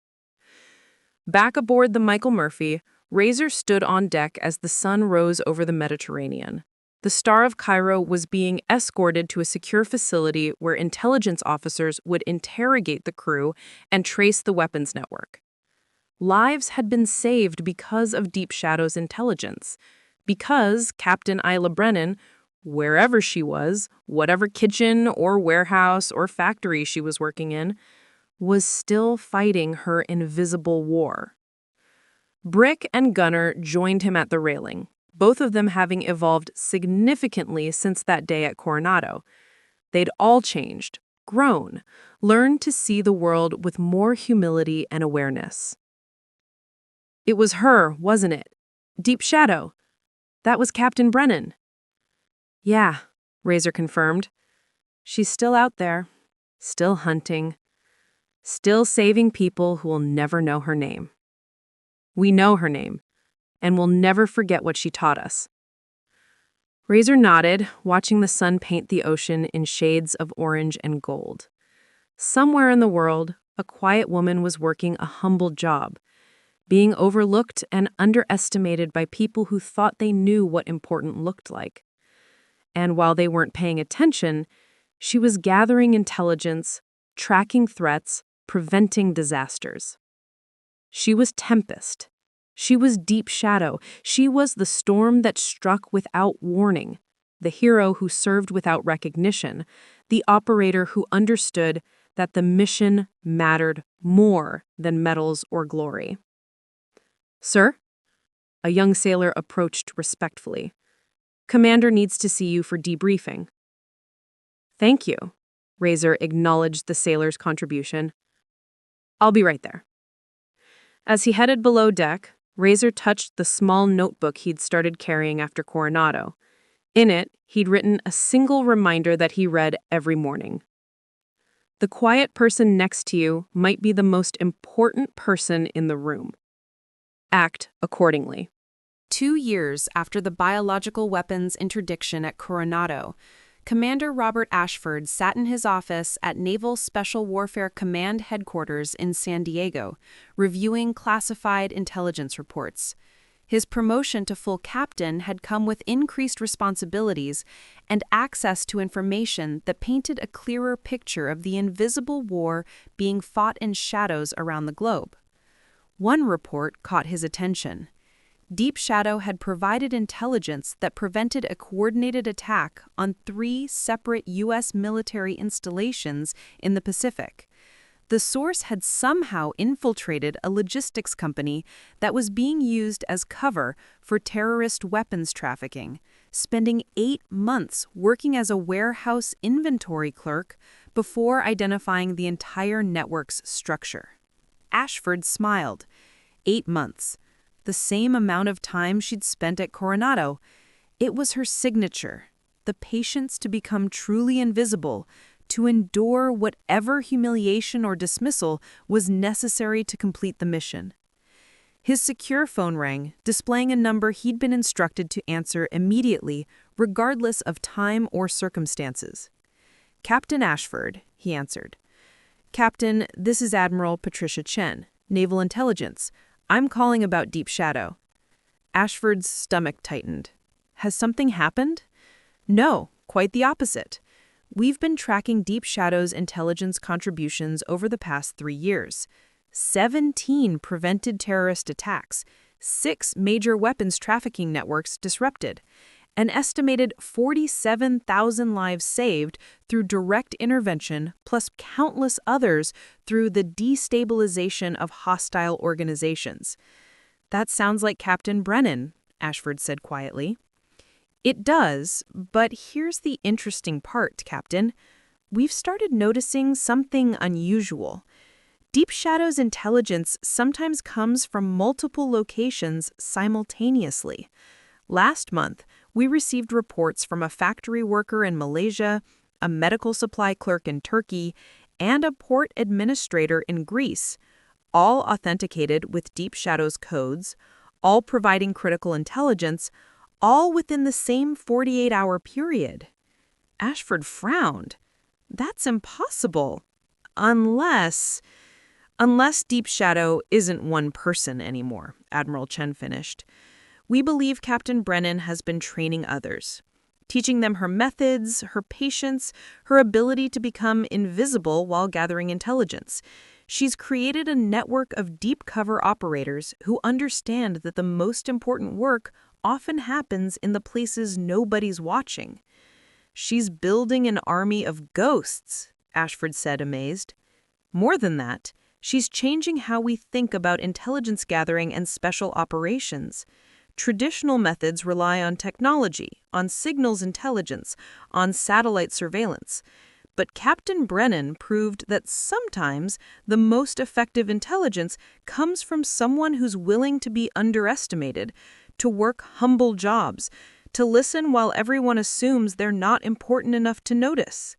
Back aboard the Michael Murphy, Razor stood on deck as the sun rose over the Mediterranean. The Star of Cairo was being escorted to a secure facility where intelligence officers would interrogate the crew and trace the weapons network. Lives had been saved because of Deep Shadow's intelligence, because Captain Isla Brennan, wherever she was, whatever kitchen or warehouse or factory she was working in, was still fighting her invisible war. Brick and Gunner joined him at the railing, both of them having evolved significantly since that day at Coronado. They'd all changed, grown, learned to see the world with more humility and awareness. It was her, wasn't it? Deep Shadow. That was Captain Brennan. Yeah, Razor confirmed. She's still out there, still hunting, still saving people who will never know her name. We know her name, and we'll never forget what she taught us. Razor nodded, watching the sun paint the ocean in shades of orange and gold. Somewhere in the world, a quiet woman was working a humble job, being overlooked and underestimated by people who thought they knew what important looked like. And while they weren't paying attention, she was gathering intelligence, tracking threats, preventing disasters. She was Tempest. She was Deep Shadow. She was the storm that struck without warning, the hero who served without recognition, the operator who understood that the mission mattered more than medals or glory. Sir? A young sailor approached respectfully. Commander needs to see you for debriefing. Thank you. Razor acknowledged the sailor's contribution. I'll be right there. As he headed below deck, Razor touched the small notebook he'd started carrying after Coronado. In it, he'd written a single reminder that he read every morning. The quiet person next to you might be the most important person in the room. Act accordingly. 2 years after the biological weapons interdiction at Coronado, Commander Robert Ashford sat in his office at Naval Special Warfare Command Headquarters in San Diego, reviewing classified intelligence reports. His promotion to full captain had come with increased responsibilities and access to information that painted a clearer picture of the invisible war being fought in shadows around the globe. One report caught his attention. Deep Shadow had provided intelligence that prevented a coordinated attack on 3 separate U.S. military installations in the Pacific. The source had somehow infiltrated a logistics company that was being used as cover for terrorist weapons trafficking, spending 8 months working as a warehouse inventory clerk before identifying the entire network's structure. Ashford smiled. 8 months. The same amount of time she'd spent at Coronado. It was her signature, the patience to become truly invisible, to endure whatever humiliation or dismissal was necessary to complete the mission. His secure phone rang, displaying a number he'd been instructed to answer immediately, regardless of time or circumstances. Captain Ashford, he answered. Captain, this is Admiral Patricia Chen, Naval Intelligence. I'm calling about Deep Shadow. Ashford's stomach tightened. Has something happened? No, quite the opposite. We've been tracking Deep Shadow's intelligence contributions over the past 3 years. 17 prevented terrorist attacks, 6 major weapons trafficking networks disrupted, an estimated 47,000 lives saved through direct intervention, plus countless others through the destabilization of hostile organizations. That sounds like Captain Brennan, Ashford said quietly. It does, but here's the interesting part, Captain. We've started noticing something unusual. Deep Shadow's intelligence sometimes comes from multiple locations simultaneously. Last month, we received reports from a factory worker in Malaysia, a medical supply clerk in Turkey, and a port administrator in Greece, all authenticated with Deep Shadow's codes, all providing critical intelligence, all within the same 48-hour period. Ashford frowned. That's impossible. Unless Deep Shadow isn't one person anymore, Admiral Chen finished. We believe Captain Brennan has been training others. teaching them her methods, her patience, her ability to become invisible while gathering intelligence. She's created a network of deep cover operators who understand that the most important work often happens in the places nobody's watching. "She's building an army of ghosts," Ashford said, amazed. "More than that, she's changing how we think about intelligence gathering and special operations. Traditional methods rely on technology, on signals intelligence, on satellite surveillance. But Captain Brennan proved that sometimes the most effective intelligence comes from someone who's willing to be underestimated, to work humble jobs, to listen while everyone assumes they're not important enough to notice."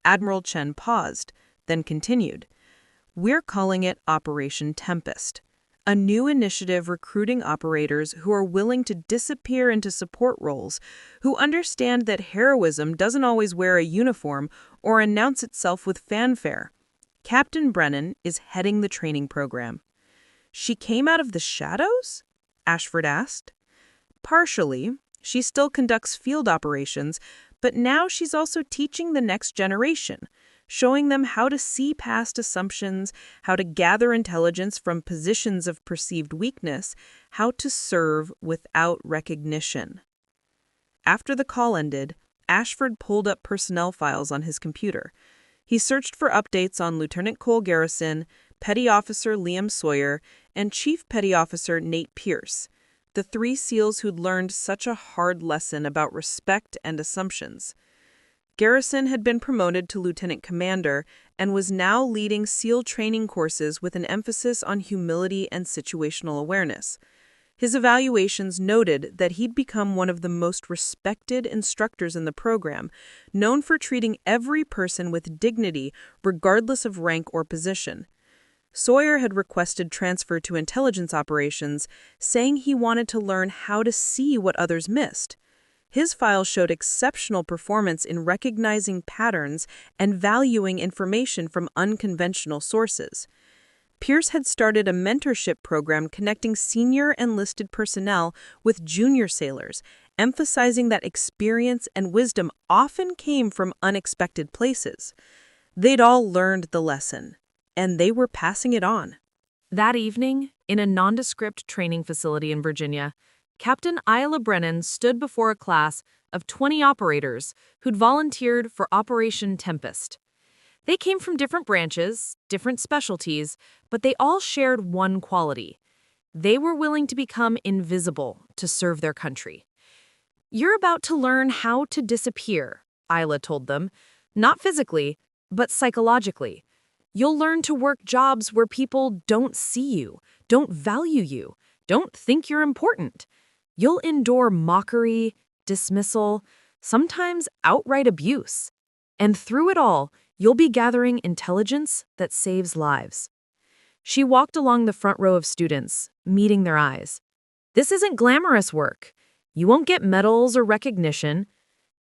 Admiral Chen paused, then continued. "We're calling it Operation Tempest, a new initiative recruiting operators who are willing to disappear into support roles, who understand that heroism doesn't always wear a uniform or announce itself with fanfare. Captain Brennan is heading the training program." "She came out of the shadows?" Ashford asked. "Partially. She still conducts field operations, but now she's also teaching the next generation, showing them how to see past assumptions, how to gather intelligence from positions of perceived weakness, how to serve without recognition." After the call ended, Ashford pulled up personnel files on his computer. He searched for updates on Lieutenant Cole Garrison, Petty Officer Liam Sawyer, and Chief Petty Officer Nate Pierce, the three SEALs who'd learned such a hard lesson about respect and assumptions. Garrison had been promoted to lieutenant commander and was now leading SEAL training courses with an emphasis on humility and situational awareness. His evaluations noted that he'd become one of the most respected instructors in the program, known for treating every person with dignity regardless of rank or position. Sawyer had requested transfer to intelligence operations, saying he wanted to learn how to see what others missed. His file showed exceptional performance in recognizing patterns and valuing information from unconventional sources. Pierce had started a mentorship program connecting senior enlisted personnel with junior sailors, emphasizing that experience and wisdom often came from unexpected places. They'd all learned the lesson, and they were passing it on. That evening, in a nondescript training facility in Virginia, Captain Isla Brennan stood before a class of 20 operators who'd volunteered for Operation Tempest. They came from different branches, different specialties, but they all shared one quality. They were willing to become invisible to serve their country. "You're about to learn how to disappear," Isla told them, "not physically, but psychologically. You'll learn to work jobs where people don't see you, don't value you, don't think you're important. You'll endure mockery, dismissal, sometimes outright abuse. And through it all, you'll be gathering intelligence that saves lives." She walked along the front row of students, meeting their eyes. "This isn't glamorous work. You won't get medals or recognition.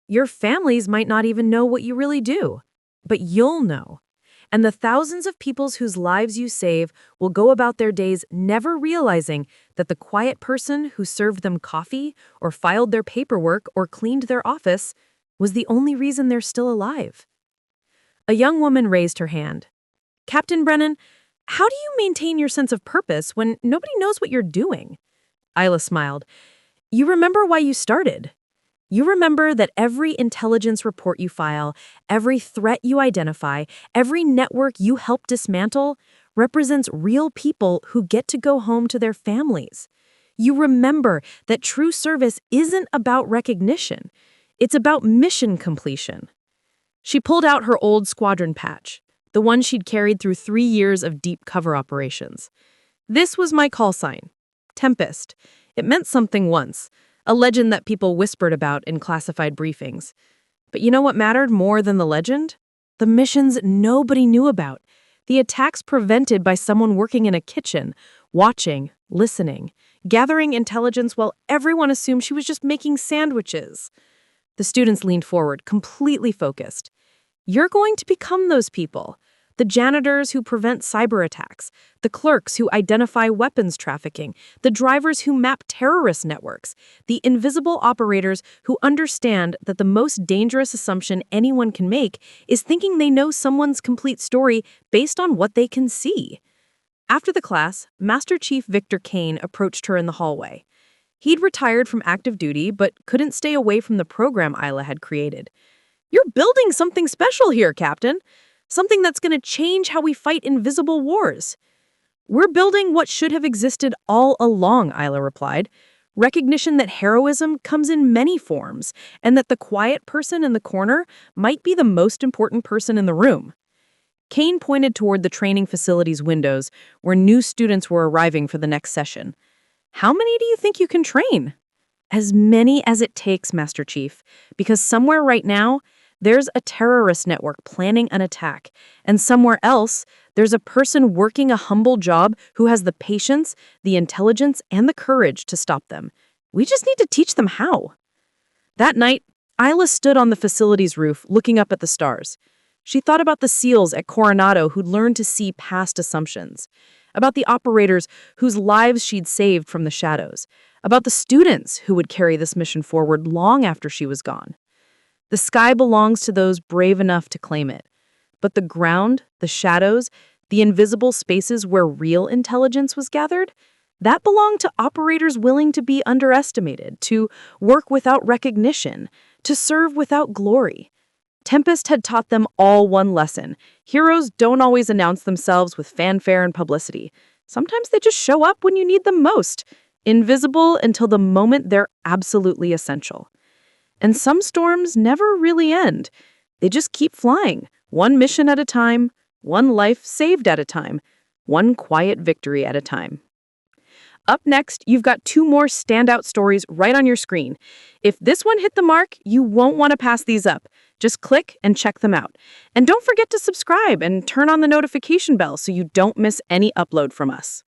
Your families might not even know what you really do. But you'll know. And the thousands of people whose lives you save will go about their days never realizing that the quiet person who served them coffee or filed their paperwork or cleaned their office was the only reason they're still alive." A young woman raised her hand. "Captain Brennan, how do you maintain your sense of purpose when nobody knows what you're doing?" Isla smiled. "You remember why you started. You remember that every intelligence report you file, every threat you identify, every network you help dismantle represents real people who get to go home to their families. You remember that true service isn't about recognition. It's about mission completion." She pulled out her old squadron patch, the one she'd carried through 3 years of deep cover operations. "This was my call sign, Tempest. It meant something once, a legend that people whispered about in classified briefings. But you know what mattered more than the legend? The missions nobody knew about. The attacks prevented by someone working in a kitchen, watching, listening, gathering intelligence while everyone assumed she was just making sandwiches." The students leaned forward, completely focused. "You're going to become those people. the janitors who prevent cyber attacks, the clerks who identify weapons trafficking, the drivers who map terrorist networks, the invisible operators who understand that the most dangerous assumption anyone can make is thinking they know someone's complete story based on what they can see. After the class, Master Chief Victor Kane approached her in the hallway. He'd retired from active duty, but couldn't stay away from the program Isla had created. "You're building something special here, Captain. Something that's going to change how we fight invisible wars." "We're building what should have existed all along," Isla replied. "Recognition that heroism comes in many forms, and that the quiet person in the corner might be the most important person in the room." Kane pointed toward the training facility's windows, where new students were arriving for the next session. "How many do you think you can train?" "As many as it takes, Master Chief, because somewhere right now, there's a terrorist network planning an attack, and somewhere else, there's a person working a humble job who has the patience, the intelligence, and the courage to stop them. We just need to teach them how." That night, Isla stood on the facility's roof, looking up at the stars. She thought about the SEALs at Coronado who'd learned to see past assumptions, about the operators whose lives she'd saved from the shadows, about the students who would carry this mission forward long after she was gone. The sky belongs to those brave enough to claim it, but the ground, the shadows, the invisible spaces where real intelligence was gathered, that belonged to operators willing to be underestimated, to work without recognition, to serve without glory. Tempest had taught them all one lesson. Heroes don't always announce themselves with fanfare and publicity. Sometimes they just show up when you need them most, invisible until the moment they're absolutely essential. And some storms never really end. They just keep flying, one mission at a time, one life saved at a time, one quiet victory at a time. Up next, you've got 2 more standout stories right on your screen. If this one hit the mark, you won't want to pass these up. Just click and check them out. And don't forget to subscribe and turn on the notification bell so you don't miss any upload from us.